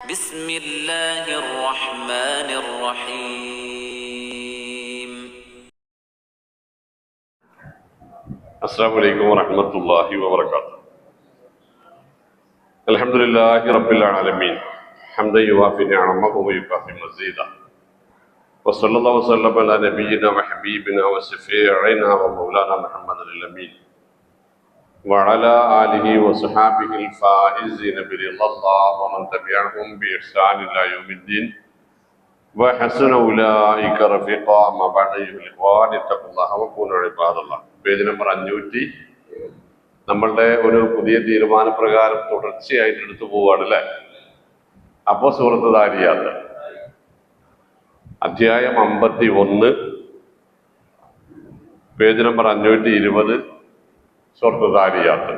بسم الله الرحمن الرحيم. السلام عليكم ورحمة الله وبركاته. الحمد لله رب العالمين حمدا يوافي نعمه ويكافئ مزيدا وصلى الله وسلم على نبينا وحبيبنا وشفيعنا ومولانا محمد الأمين وعلى آله وصحابه الفائزين برضا الله ومن تبعهم بإحسان إلى يوم الدين وحسن أولئك رفيقا. أما بعد أيها الإخوان اتقوا الله وكونوا عباد الله. Page number 500 നമ്മളുടെ ഒരു പുതിയ തീരുമാനപ്രകാരം തുടർച്ചയായിട്ട് എടുത്തു പോവുകയാണ് അല്ലേ. അപ്പോൾ സൂറത്ത് ദാരിയാത്ത് അധ്യായം 51 പേജ് നമ്പർ 520 സൂറത്ത് ദാരിയാത്ത്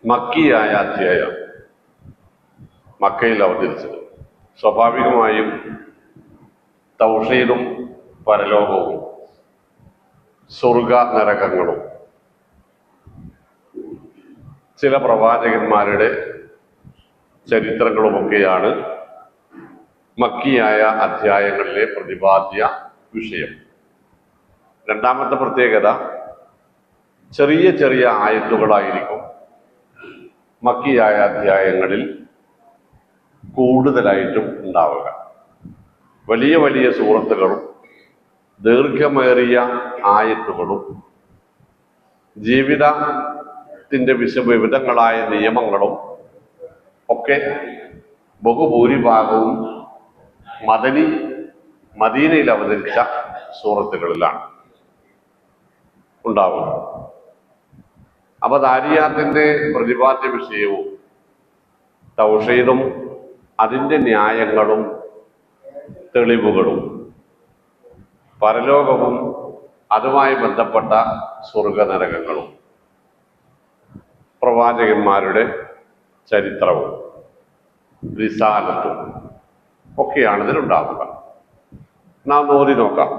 മക്കിയായ അധ്യായം, മക്കയിൽ അവതരിച്ചത്. സ്വാഭാവികമായും തൗഹീദും പരലോകവും സ്വർഗ നരകങ്ങളും ചില പ്രവാചകന്മാരുടെ ചരിത്രങ്ങളുമൊക്കെയാണ് മക്കിയായ അധ്യായങ്ങളിലെ പ്രതിപാദ്യ വിഷയം. രണ്ടാമത്തെ പ്രത്യേകത, ചെറിയ ചെറിയ ആയത്തുകളായിരിക്കും മക്കിയായ അധ്യായങ്ങളിൽ കൂടുതലായിട്ടും ഉണ്ടാവുക. വലിയ വലിയ സൂറത്തുകളും ദീർഘമേറിയ ആയത്തുകളും ജീവിതത്തിൻ്റെ വിവിധങ്ങളായ നിയമങ്ങളും ഒക്കെ ബഹുഭൂരിഭാഗവും മദീനയിൽ അവതരിച്ച സൂറത്തുകളിലാണ് ഉണ്ടാവുക. അപ്പൊ ദാരിയാത്തിന്റെ പ്രതിപാദ്യ വിഷയവും തൗഹീദും അതിൻ്റെ ന്യായങ്ങളും തെളിവുകളും പരലോകവും അതുമായി ബന്ധപ്പെട്ട സ്വർഗനരകങ്ങളും പ്രവാചകന്മാരുടെ ചരിത്രവും റിസാലത്തും ഒക്കെയാണ് ഇതിലുണ്ടാവുക. നാം ഓതി നോക്കാം.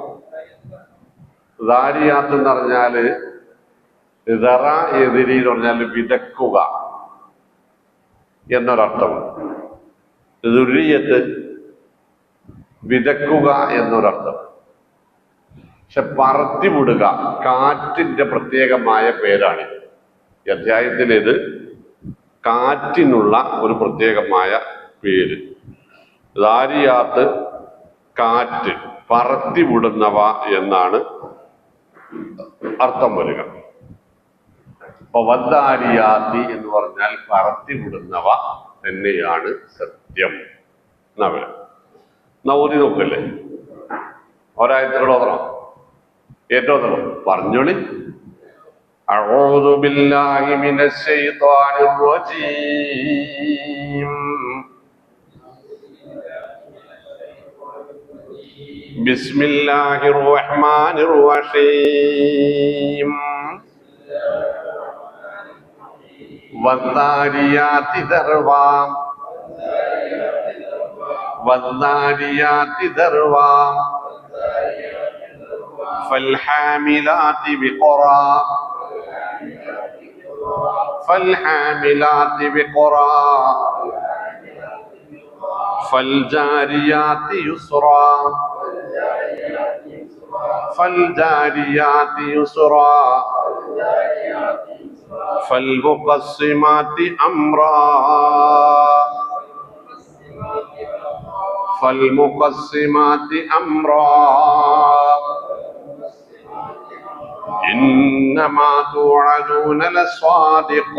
ദാരിയാത്ത് എന്ന് പറഞ്ഞാല് ദറ എതിരി എന്ന് പറഞ്ഞാൽ വിതക്കുക എന്നൊരർത്ഥമുണ്ട്. ദുരിയത്ത് വിതക്കുക എന്നൊരർത്ഥം. പക്ഷെ പറത്തിവിടുക കാറ്റിന്റെ പ്രത്യേകമായ പേരാണിത്. ഈ അധ്യായത്തിലേത് കാറ്റിനുള്ള ഒരു പ്രത്യേകമായ പേര്. ദാരിയാത്ത് കാറ്റ്, പറത്തിവിടുന്നവ എന്നാണ് അർത്ഥം വരിക. അപ്പൊ വദ്ദാരിയാത്തി എന്ന് പറഞ്ഞാൽ പറത്തിവിടുന്നവ തന്നെയാണ് സത്യം എന്നവര്. ഓതി നോക്കല്ലേ, ഒരായത്തുകൾ ഓതണം, ഏറ്റവും പറഞ്ഞോളി. അഊദു ബില്ലാഹി മിനശ് ശൈത്വാനിർ റജീം. ബിസ്മില്ലാഹിർ റഹ്മാനിർ റഹീം. വദ്ദാരിയാതി ദർവാ വദ്ദാരിയാതി ദർവാ ഫൽഹാമിലാതി ബിഖറാ ഫൽഹാമിലാതി ബിഖറാ ഫൽജാരിയാതി യുസ്റാ ഫൽജാരിയാതി യുസ്റാ ഫൽമുഖസ്സിമാതി അംറാ ഫൽമുഖസ്സിമാതി അംറാ إنما توعدون لصادق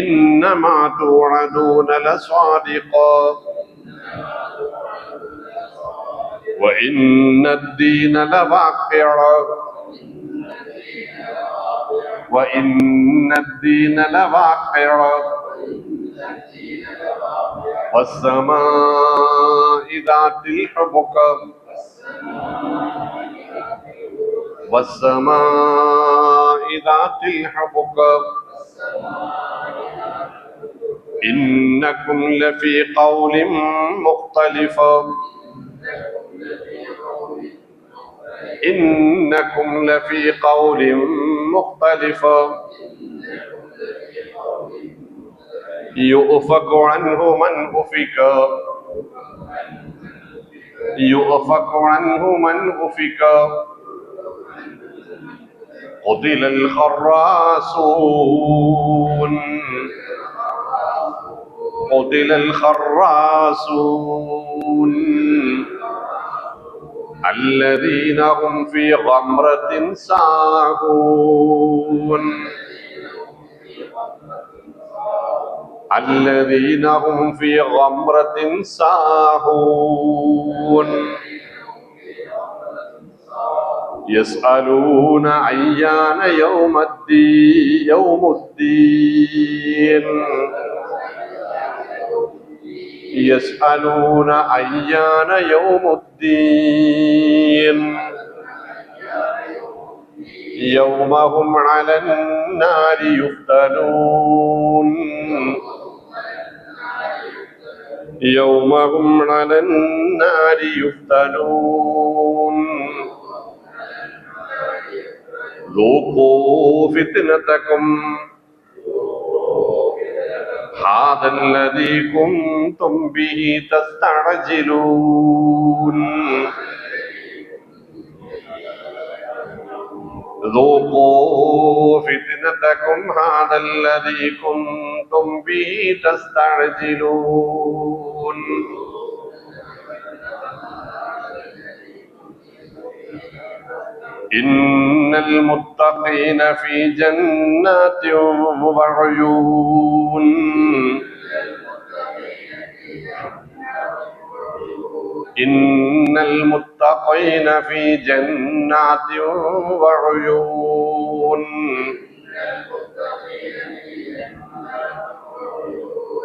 إنما توعدون لصادق وإن الدين لواقع وإن الدين لواقع والسماء ذات الحبك والسماء ذات الحبك إنكم لفي قول مختلف إنكم لفي قول مختلف يؤفك عنه من أفك يؤفك عنه من أفك قتل الخراصون قتل الخراصون الذين هم في غمرة ساهون الذين هم في غمرة ساهون يسألون أيان يوم الدين يسألون أيان يوم الدين يوم هم على النار يفتنون يوم هم على النار يفتنون ذوقوا فتنتكم هذا الذي كنتم به تستعجلون ذوقوا فتنتكم هذا الذي كنتم به تستعجلون إن المتقين في جنات وعيون إن المتقين في جنات وعيون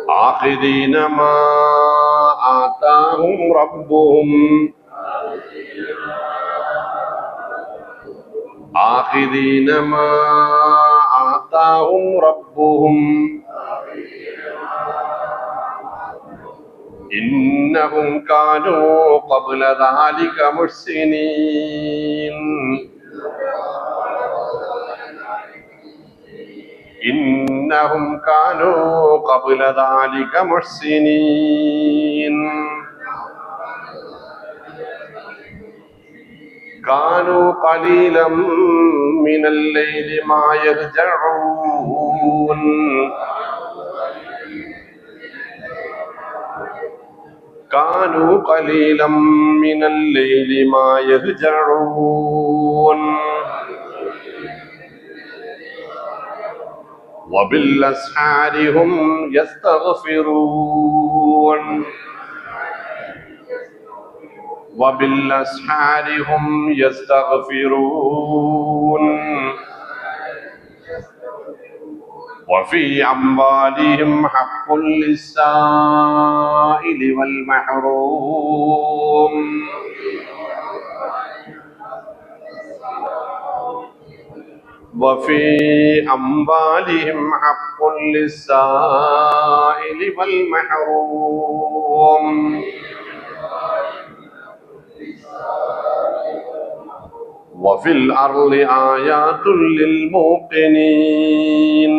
آخذين ما آتاهم ربهم آخذين ما آتاهم ربهم إنهم كانوا قبل ذلك محسنين إنهم كانوا قبل ذلك محسنين كانوا قليلا من الليل ما يهجعون كانوا قليلا من الليل ما يهجعون وبالأسحار هم يستغفرون وبالأسحار هم يستغفرون وفي أموالهم حق للسائل والمحروم وفي أموالهم حق للسائل والمحروم وفي الأرض آيات للموقنين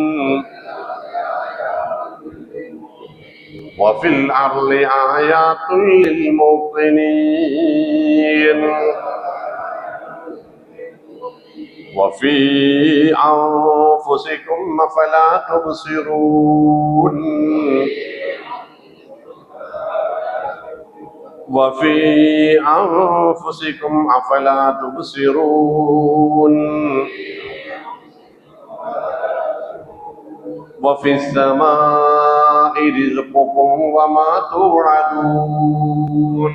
وفي الأرض آيات للموقنين وفي أنفسكم أفلا تبصرون وفي أنفسكم أفلا تبصرون وفي السماء رزقكم وما توعدون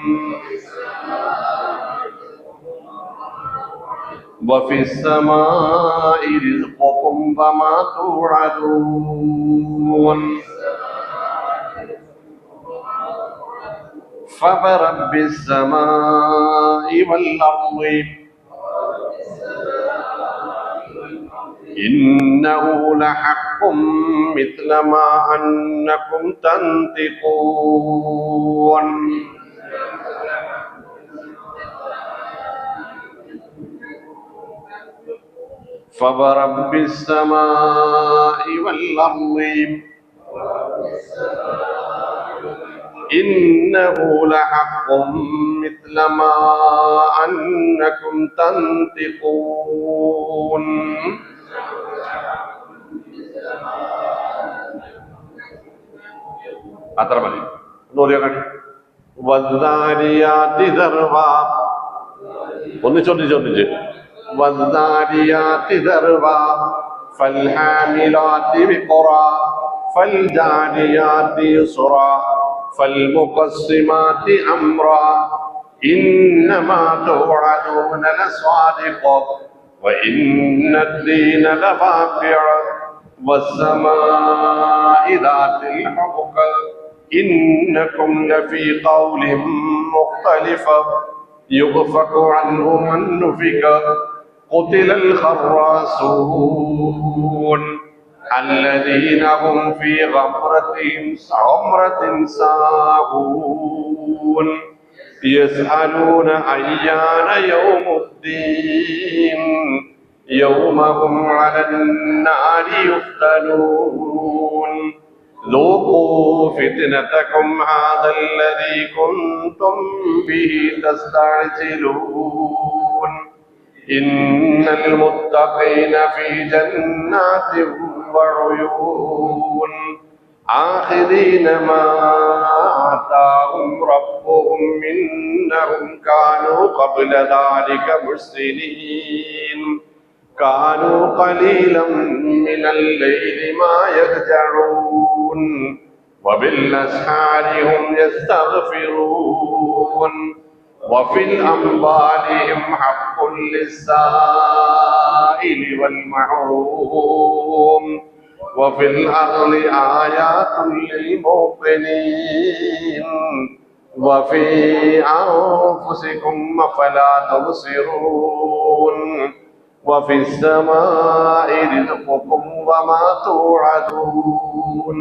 وفي السماء رزقكم وما توعدون فورب السماء والأرض إنه لحق مثل ما أنكم تنطقون فورب السماء والأرض إنه لحق مثل ما أنكم تنطقون. അത്ര മതി. വദ്ദാരിയാതി ദർവാ, ഒന്നിച്ചൊന്നിച്ച് വദ്ദാരിയാതി ദർവാ ഫൽഹാമിലാതി വിഖറാ ഫൽജാരിയാതി യുസ്റാ ഫൽമുഖസ്സിമാതി അംറാ ഇന്നമാ തുഅദൂന ലസ്വാദിഖ വഇന്നദ്ദീന ലവാഖിഅ വസ്സമാഇ ദാതിൽ ഹുബ്ക إنكم لفي قول مختلف يؤفك عنه من نفك قتل الخراسون الذين هم في غمرة ساهون يسألون أيان يوم الدين يوم هم على النار يفتنون ذوقوا فتنتكم هذا الذي كنتم به تستعجلون إن المتقين في جنات وعيون آخذين ما آتاهم ربهم إنهم كانوا قبل ذلك محسنين كانوا قليلا من الليل ما يهجعون وبالأسحار هم يستغفرون وفي أموالهم حق للسائل والمحروم وفي الأرض آيات للموقنين وفي أنفسكم أفلا تبصرون وفي السماء رزقكم وما توعدون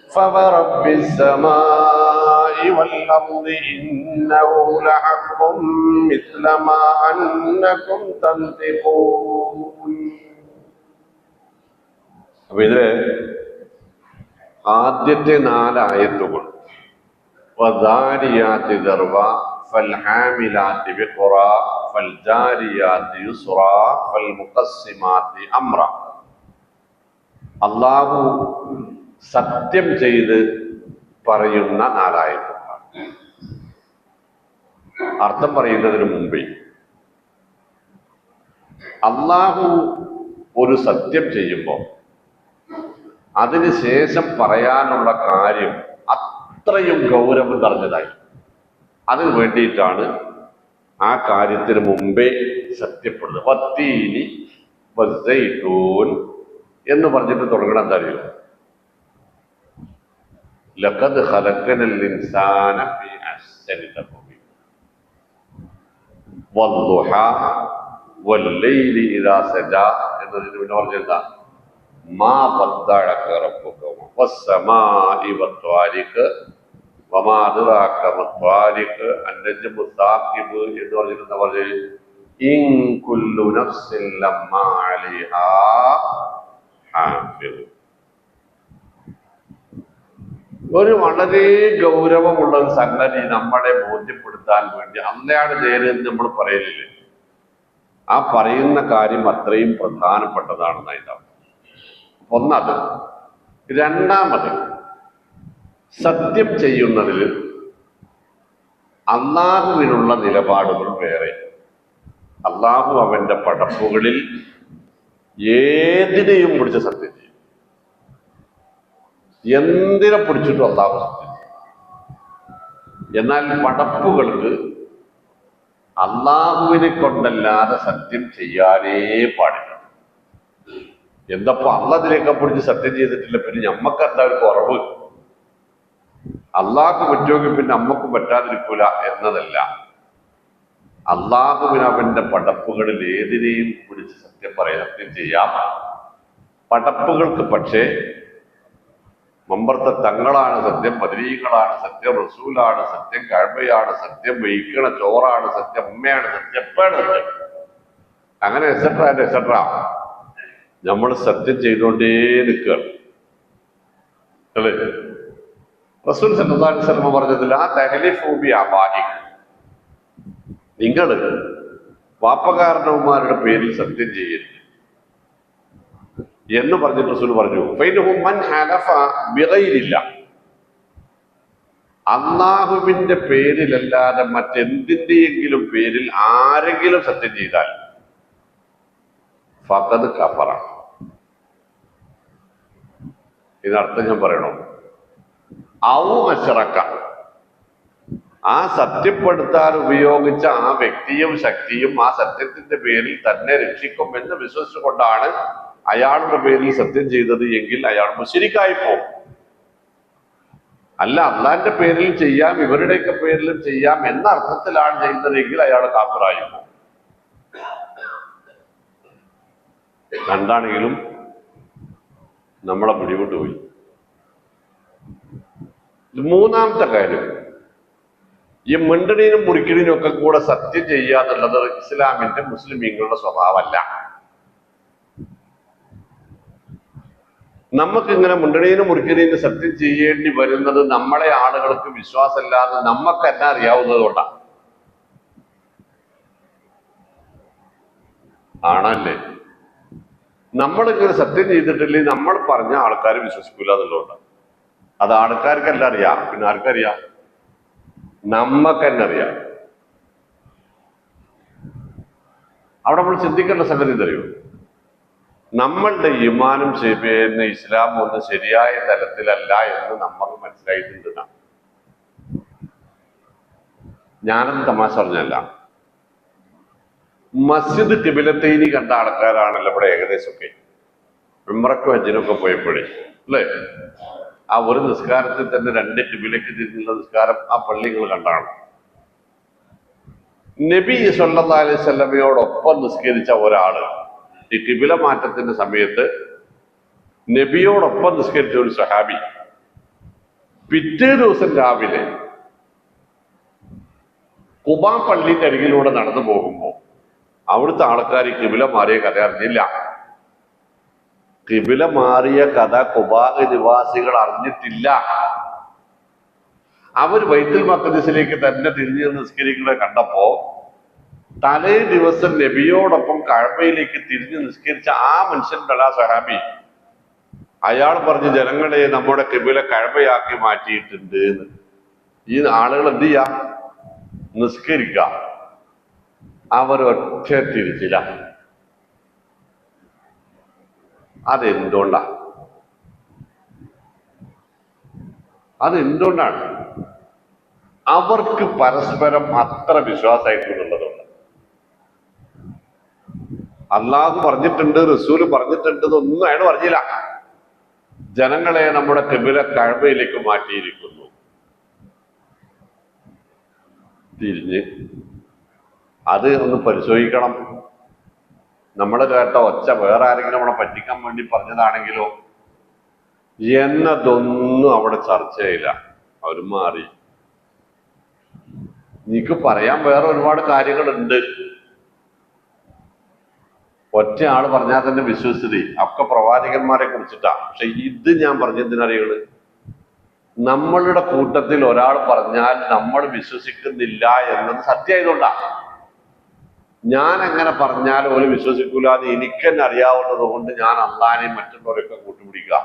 فورب السماء والأرض إنه لحق مثل ما أنكم تنطقون. അപ്പൊ ഇതില് ആദ്യത്തെ 4 ആയത്തുകൾ വദാരിയാതി ദർവ ഫൽഹാമിലാതി വിഖറാ ഫൽജാരിയാതി യുസ്റാ ഫൽമുഖസ്സിമാതി അംറ. അല്ലാഹു സത്യം ചെയ്ത് പറയുന്ന 4 ആയത്തുകളാണ്. അർത്ഥം പറയുന്നതിന് മുമ്പേ അല്ലാഹു ഒരു സത്യം ചെയ്യുമ്പോൾ അതിന് ശേഷം പറയാനുള്ള കാര്യം അത്രയും ഗൗരവം നിറഞ്ഞതായി. അതിന് വേണ്ടിയിട്ടാണ് ആ കാര്യത്തിന് മുമ്പേ സത്യപ്പെടുന്നത്. വത്തീനി വസ്സൈതൂൻ എന്ന് പറഞ്ഞിട്ട് തുടങ്ങണം. എന്താ അറിയോ? ലഖദ് ഖലഖനൽ ഇൻസാന ഫീ അഹ്സനി തഖ്വീം വദ്ദുഹാ വല്ലൈലി ഇദാ സജാ എന്നതിന് പിന്നെ പറഞ്ഞെന്താ? മാ വദ്ദഅക റബ്ബുക വസ്സമാഇ വത്വാരിഖ് വമാ അദ്റാക വത്വാരിഖ് അന്നജ്മു സാഖിബ് എന്ന് പറഞ്ഞിട്ട് പറഞ്ഞ് ഇൻ കുല്ലു നഫ്സിൻ ലമ്മാ അലൈഹാ ഹാഫിദ്. ഒരു വളരെ ഗൗരവമുള്ള ഒരു സംഗതി നമ്മളെ ബോധ്യപ്പെടുത്താൻ വേണ്ടി അന്നയാണ് നേരെന്ന് നമ്മൾ പറയലില്ലേ? ആ പറയുന്ന കാര്യം അത്രയും പ്രധാനപ്പെട്ടതാണെന്നാണ് ഇതാണ്. ഒന്നത്. രണ്ടാമത്, സത്യം ചെയ്യുന്നതിൽ അള്ളാഹുവിനുള്ള നിലപാടുകൾ വേറെ. അള്ളാഹു അവന്റെ പടപ്പുകളിൽ ഏതിനെയും പിടിച്ച് സത്യം ചെയ്യും. എന്തിനെ പിടിച്ചിട്ടും അള്ളാഹു സത്യം ചെയ്യും. എന്നാൽ പടപ്പുകൾക്ക് അള്ളാഹുവിനെ കൊണ്ടല്ലാതെ സത്യം ചെയ്യാനേ പാടില്ല. എന്തപ്പോ അള്ളതിനെയൊക്കെ പിടിച്ച് സത്യം ചെയ്തിട്ടില്ല, പിന്നെ ഞമ്മക്ക് എന്താ ഒരു കുറവ്? അള്ളാഹ്ക്ക് പറ്റുമെങ്കിൽ പിന്നെ നമ്മക്കും പറ്റാതിരിക്കൂല എന്നതല്ല. അള്ളാഹുവിന് അവന്റെ പടപ്പുകളിൽ ഏതിനെയും പിടിച്ച് സത്യം ചെയ്യാം. പടപ്പുകൾക്ക് പക്ഷേ മമ്പർത്ത തങ്ങളാണ് സത്യം, ബദരീകളാണ് സത്യം, റസൂലാണ് സത്യം, കഅബയാണ് സത്യം, വഹിക്കണ ചോറാണ് സത്യം, ഉമ്മയാണ് സത്യം, എപ്പോഴാണ് സത്യം, അങ്ങനെ എക്സെട്ര നമ്മൾ സത്യം ചെയ്തുകൊണ്ടേ നിൽക്കുകയാണ്. അല്ലേ? റസൂൽ സല്ലല്ലാഹു അലൈഹി വസല്ലം പറഞ്ഞതില്ല തഹ്ലിഫു ബി അബാഇക്, നിങ്ങൾ വാപ്പകാരണവന്മാരുടെ പേരിൽ സത്യം ചെയ്യരുത് എന്ന് പറഞ്ഞിട്ട് റസൂൽ പറഞ്ഞു ഫൈനഹു മൻ ഹലഫ ബിഗൈരില്ല, അള്ളാഹുവിന്റെ പേരിലല്ലാതെ മറ്റെന്തിന്റെയെങ്കിലും പേരിൽ ആരെങ്കിലും സത്യം ചെയ്താൽ ഫഖദ് കഫറ. ഇതിനർത്ഥം ഞാൻ പറയണോ? ഔ അശ്റക, ആ സത്യപ്പെടുത്താൻ ഉപയോഗിച്ച ആ വ്യക്തിയും ശക്തിയും ആ സത്യത്തിന്റെ പേരിൽ തന്നെ രക്ഷിക്കും എന്ന് വിശ്വസിച്ചുകൊണ്ടാണ് അയാളുടെ പേരിൽ സത്യം ചെയ്തത് എങ്കിൽ അയാൾ മുശ്രിക്കായി പോകും. അല്ല അള്ളാന്റെ പേരിൽ ചെയ്യാം ഇവരുടെയൊക്കെ പേരിലും ചെയ്യാം എന്ന അർത്ഥത്തിലാണ് ചെയ്യുന്നതെങ്കിൽ അയാൾ കാഫിറായി പോകും. രണ്ടാണെങ്കിലും നമ്മളെ പിടിവിട്ട് പോയി. മൂന്നാമത്തെ കാര്യം, ഈ മിണ്ടണീനും മുറിക്കണീനും ഒക്കെ കൂടെ സത്യം ചെയ്യുക എന്നുള്ളത് ഇസ്ലാമിന്റെ മുസ്ലിമീങ്ങളുടെ സ്വഭാവമല്ല. നമുക്കിങ്ങനെ മുണ്ടണീനും മുറിക്കണീനും സത്യം ചെയ്യേണ്ടി വരുന്നത് നമ്മളെ ആളുകൾക്ക് വിശ്വാസമില്ലാതെ നമുക്കെന്നെ അറിയാവുന്നത് കൊണ്ടാണ്. ആണല്ലേ? നമ്മളിങ്ങനെ സത്യം ചെയ്തിട്ടില്ലെങ്കിൽ നമ്മൾ പറഞ്ഞ ആൾക്കാർ വിശ്വസിക്കൂല എന്നുള്ളതുകൊണ്ടാണ്. അത് ആൾക്കാർക്കല്ല അറിയാം, പിന്നെ ആർക്കറിയാം? നമ്മക്കെന്നെ അറിയാം. അവിടെ നമ്മൾ ചിന്തിക്കേണ്ട സംഗതി എന്തറിയോ? നമ്മളുടെ ഈമാനും ശരിയെന്ന് ഇസ്ലാം ഒന്നും ശരിയായ തലത്തിലല്ല എന്ന് നമുക്ക് മനസ്സിലായിട്ടുണ്ട്. ഞാനത് തമാശ പറഞ്ഞല്ല. മസ്ജിദ് ഖിബിലത്തൈനി കണ്ട ആൾക്കാരാണല്ലോ ഇവിടെ ഏകദേശമൊക്കെ ഉംറക്കും ഹജ്ജിനൊക്കെ പോയപ്പോഴേ അല്ലേ? ആ ഒരു നിസ്കാരത്തിൽ തന്നെ 2 ഖിബിലക്ക് തിരിഞ്ഞുള്ള നിസ്കാരം ആ പള്ളികൾ കണ്ടാണ്. നബി സല്ലല്ലാഹു അലൈഹി വസല്ലമയോടൊപ്പം നിസ്കരിച്ച ഒരാള് ഈ ഖിബില മാറ്റത്തിന്റെ സമയത്ത് നബിയോടൊപ്പം നിസ്കരിച്ച ഒരു സഹാബി പിറ്റേ ദിവസം രാവിലെ ഖുബാ പള്ളിന്റെ അരികിലൂടെ നടന്നു പോകുമ്പോൾ അവിടുത്തെ ആൾക്കാർ ഈ ഖിബില മാറിയ കഥ അറിഞ്ഞില്ല. ഖിബില മാറിയ കഥ ഖുബാ നിവാസികൾ അറിഞ്ഞിട്ടില്ല. അവർ ബൈത്തുൽ മഖ്ദിസിലേക്ക് തന്നെ തിരിഞ്ഞു നിസ്കരിക്കുന്നത് കണ്ടപ്പോ തലേ ദിവസം നബിയോടൊപ്പം കഅബയിലേക്ക് തിരിഞ്ഞു നിസ്കരിച്ച ആ മനുഷ്യൻ്റെ ആ സഹാബി അയാൾ പറഞ്ഞു, ജനങ്ങളെ നമ്മുടെ ഖിബില കഅബയാക്കി മാറ്റിയിട്ടുണ്ട് എന്ന്. ഈ ആളുകൾ എന്ത് ചെയ്യാ? നിസ്കരിക്ക. അവരൊറ്റ തിരിച്ചില്ല. അതെന്തുകൊണ്ടാണ്? അതെന്തുകൊണ്ടാണ്? അവർക്ക് പരസ്പരം അത്ര വിശ്വാസമായിട്ടുള്ളതുകൊണ്ട്. അള്ളാഹു പറഞ്ഞിട്ടുണ്ട്, റസൂല് പറഞ്ഞിട്ടുണ്ട് എന്നൊന്നും അയാൾ പറഞ്ഞില്ല. ജനങ്ങളെ നമ്മുടെ ഖിബില കഅബയിലേക്ക് മാറ്റിയിരിക്കുന്നു. തിരിഞ്ഞ് അത് ഒന്ന് പരിശോധിക്കണം. നമ്മൾ കേട്ട ഒച്ച വേറെ ആരെങ്കിലും നമ്മളെ പറ്റിക്കാൻ വേണ്ടി പറഞ്ഞതാണെങ്കിലോ എന്നതൊന്നും അവിടെ ചർച്ചയില്ല. അവർ മാറി. എനിക്ക് പറയാൻ വേറെ ഒരുപാട് കാര്യങ്ങളുണ്ട്. ഒറ്റ ആള് പറഞ്ഞാൽ തന്നെ വിശ്വസിച്ചത് ഒക്കെ പ്രവാചകന്മാരെ കുറിച്ചിട്ടാ. പക്ഷെ ഇത് ഞാൻ പറഞ്ഞതിനറികള് നമ്മളുടെ കൂട്ടത്തിൽ ഒരാൾ പറഞ്ഞാൽ നമ്മൾ വിശ്വസിക്കുന്നില്ല എന്നത് സത്യമായതുകൊണ്ടാ. ഞാൻ എങ്ങനെ പറഞ്ഞാൽ ഓല് വിശ്വസിക്കൂലാതെ എനിക്കെന്നെ അറിയാവുന്നത് കൊണ്ട് ഞാൻ അള്ളാനെയും മറ്റുള്ളവരൊക്കെ കൂട്ടുപിടിക്കുക.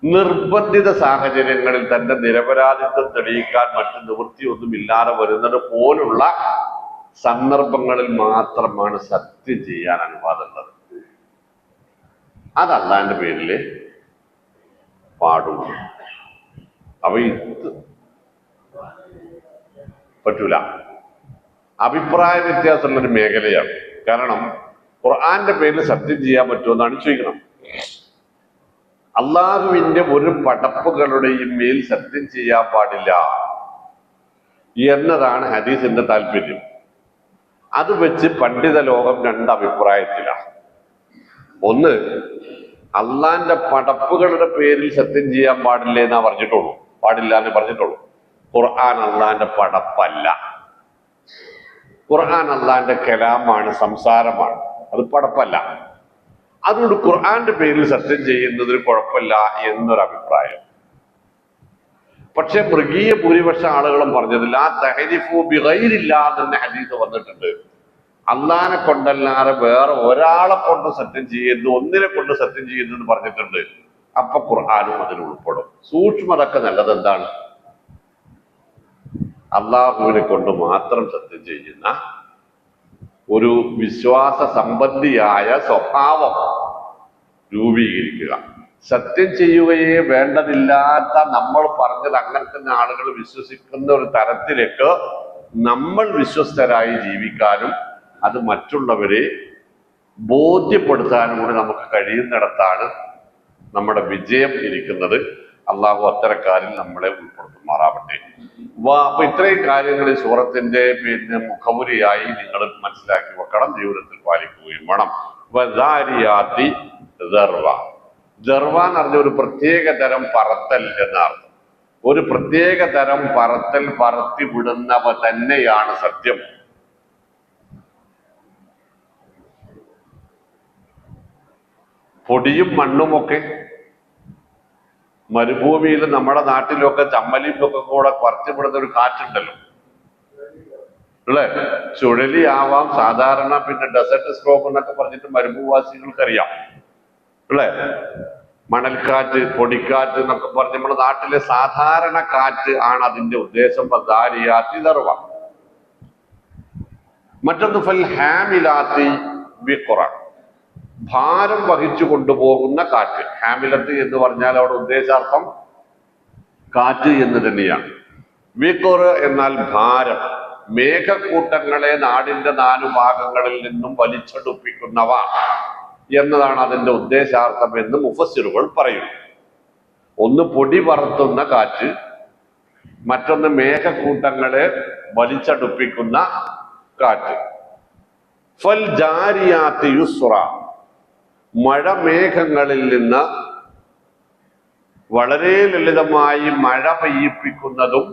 നിർബന്ധിത സാഹചര്യങ്ങളിൽ തന്റെ നിരപരാധിത്വം തെളിയിക്കാൻ മറ്റു നിവൃത്തിയൊന്നുമില്ലാതെ വരുന്നത് പോലുള്ള സന്ദർഭങ്ങളിൽ മാത്രമാണ് സത്യം ചെയ്യാൻ അനുവാദമുള്ളത്. അത് അള്ളാന്റെ പേരില് പാടുള്ളൂ. അപ്പൊ ഇത് പറ്റൂല. അഭിപ്രായ വ്യത്യാസമുള്ളൊരു മേഖലയാണ്. കാരണം ഖുർആന്റെ പേരിൽ സത്യം ചെയ്യാൻ പറ്റുമെന്നാണ് ചോദിക്കണം. അള്ളാഹുവിന്റെ ഒരു പടപ്പുകളുടെയും മേൽ സത്യം ചെയ്യാൻ പാടില്ല എന്നതാണ് ഹദീസിന്റെ താല്പര്യം. അത് വെച്ച് പണ്ഡിത ലോകം 2 അഭിപ്രായത്തിലാണ്. ഒന്ന്, അള്ളാന്റെ പടപ്പുകളുടെ പേരിൽ സത്യം ചെയ്യാൻ പാടില്ല എന്നാ പറഞ്ഞിട്ടുള്ളൂ, പാടില്ല എന്ന് പറഞ്ഞിട്ടുള്ളൂ. ഖുർആൻ അള്ളാന്റെ പടപ്പല്ല. ഖുർആൻ അള്ളാന്റെ കലാമാണ്, സംസാരമാണ്, അത് പടപ്പല്ല. അതുകൊണ്ട് ഖുർആന്റെ പേരിൽ സത്യം ചെയ്യുന്നതിന് കുഴപ്പമില്ല എന്നൊരു അഭിപ്രായം. പക്ഷെ മൃഗീയ ഭൂരിപക്ഷം ആളുകളും പറഞ്ഞതിൽ ആ തഹരിഫു ബിഗൈരില്ല എന്ന ഹദീസ് വന്നിട്ടുണ്ട്. അള്ളാനെ കൊണ്ടല്ലാതെ വേറെ ഒരാളെ കൊണ്ട് സത്യം ചെയ്യുന്നു, ഒന്നിനെ കൊണ്ട് സത്യം ചെയ്യുന്നു എന്ന് പറഞ്ഞിട്ടുണ്ട്. അപ്പൊ ഖുർആനും അതിൽ ഉൾപ്പെടും. സൂക്ഷ്മതൊക്കെ നല്ലത് എന്താണ്? അള്ളാഹുവിനെ കൊണ്ട് മാത്രം സത്യം ചെയ്യുന്ന ഒരു വിശ്വാസ സംബന്ധിയായ സ്വഭാവം രൂപീകരിക്കുക. സത്യം ചെയ്യുകയേ വേണ്ടതില്ലാത്ത നമ്മൾ പറഞ്ഞത് അങ്ങനെ തന്നെ ആളുകൾ വിശ്വസിക്കുന്ന ഒരു തരത്തിലേക്ക് നമ്മൾ വിശ്വസ്തരായി ജീവിക്കാനും അത് മറ്റുള്ളവരെ ബോധ്യപ്പെടുത്താനും കൂടി നമുക്ക് കഴിയുന്നിടത്താണ് നമ്മുടെ വിജയം ഇരിക്കുന്നത്. അള്ളാഹു അത്തരക്കാരിൽ നമ്മളെ ഉൾപ്പെടുത്തുമാറാവട്ടെ. അപ്പൊ ഇത്രയും കാര്യങ്ങൾ ഈ സൂറത്തിന്റെ മുഖമുരിയായി നിങ്ങൾ മനസ്സിലാക്കി വെക്കണം, ജീവിതത്തിൽ പാലിക്കുകയും വേണം. വദാരിയാത്തി ദർവ. ദർവ എന്ന് പറഞ്ഞ ഒരു പ്രത്യേക തരം പറത്തൽ എന്നർത്ഥം. ഒരു പ്രത്യേക തരം പറത്തൽ പറത്തി വിടുന്നവ തന്നെയാണ് സത്യം. പൊടിയും മണ്ണുമൊക്കെ മരുഭൂമിയിൽ നമ്മുടെ നാട്ടിലൊക്കെ ചമ്മലിലൊക്കെ കൂടെ പറിച്ചുവിടുന്ന ഒരു കാറ്റുണ്ടല്ലോ അല്ലേ? ചുഴലിയാവാം സാധാരണ, പിന്നെ ഡെസേർട്ട് സ്ട്രോക്ക് എന്നൊക്കെ പറഞ്ഞിട്ട് മരുഭൂവാസികൾക്കറിയാം അല്ലേ? മണൽക്കാറ്റ്, പൊടിക്കാറ്റ് എന്നൊക്കെ പറഞ്ഞ് നമ്മുടെ നാട്ടിലെ സാധാരണ കാറ്റ് ആണ് അതിന്റെ ഉദ്ദേശം. വദാരിയാത്തി ദർവ. മറ്റൊന്ന് ഫൽ ഹാമിലാത്തി വിഖറ. ഭാരം വഹിച്ചു കൊണ്ടുപോകുന്ന കാറ്റ്. ഹാമിലത്ത് എന്ന് പറഞ്ഞാൽ അവിടെ ഉദ്ദേശാർത്ഥം കാറ്റ് എന്ന് തന്നെയാണ്. വിഖർ എന്നാൽ ഭാരം. മേഘക്കൂട്ടങ്ങളെ നാടിന്റെ 4 ഭാഗങ്ങളിൽ നിന്നും വലിച്ചെടുപ്പിക്കുന്നവ എന്നതാണ് അതിന്റെ ഉദ്ദേശാർത്ഥം എന്ന് മുഫസ്സിറുകൾ പറയുന്നു. ഒന്ന് പൊടി പറത്തുന്ന കാറ്റ്, മറ്റൊന്ന് മേഘക്കൂട്ടങ്ങളെ വലിച്ചടുപ്പിക്കുന്ന കാറ്റ്. ഫൽ ജാരിയാത്തി യുസ്റ. മഴമേഘങ്ങളിൽ നിന്ന് വളരെ ലളിതമായി മഴ പെയ്യിപ്പിക്കുന്നതും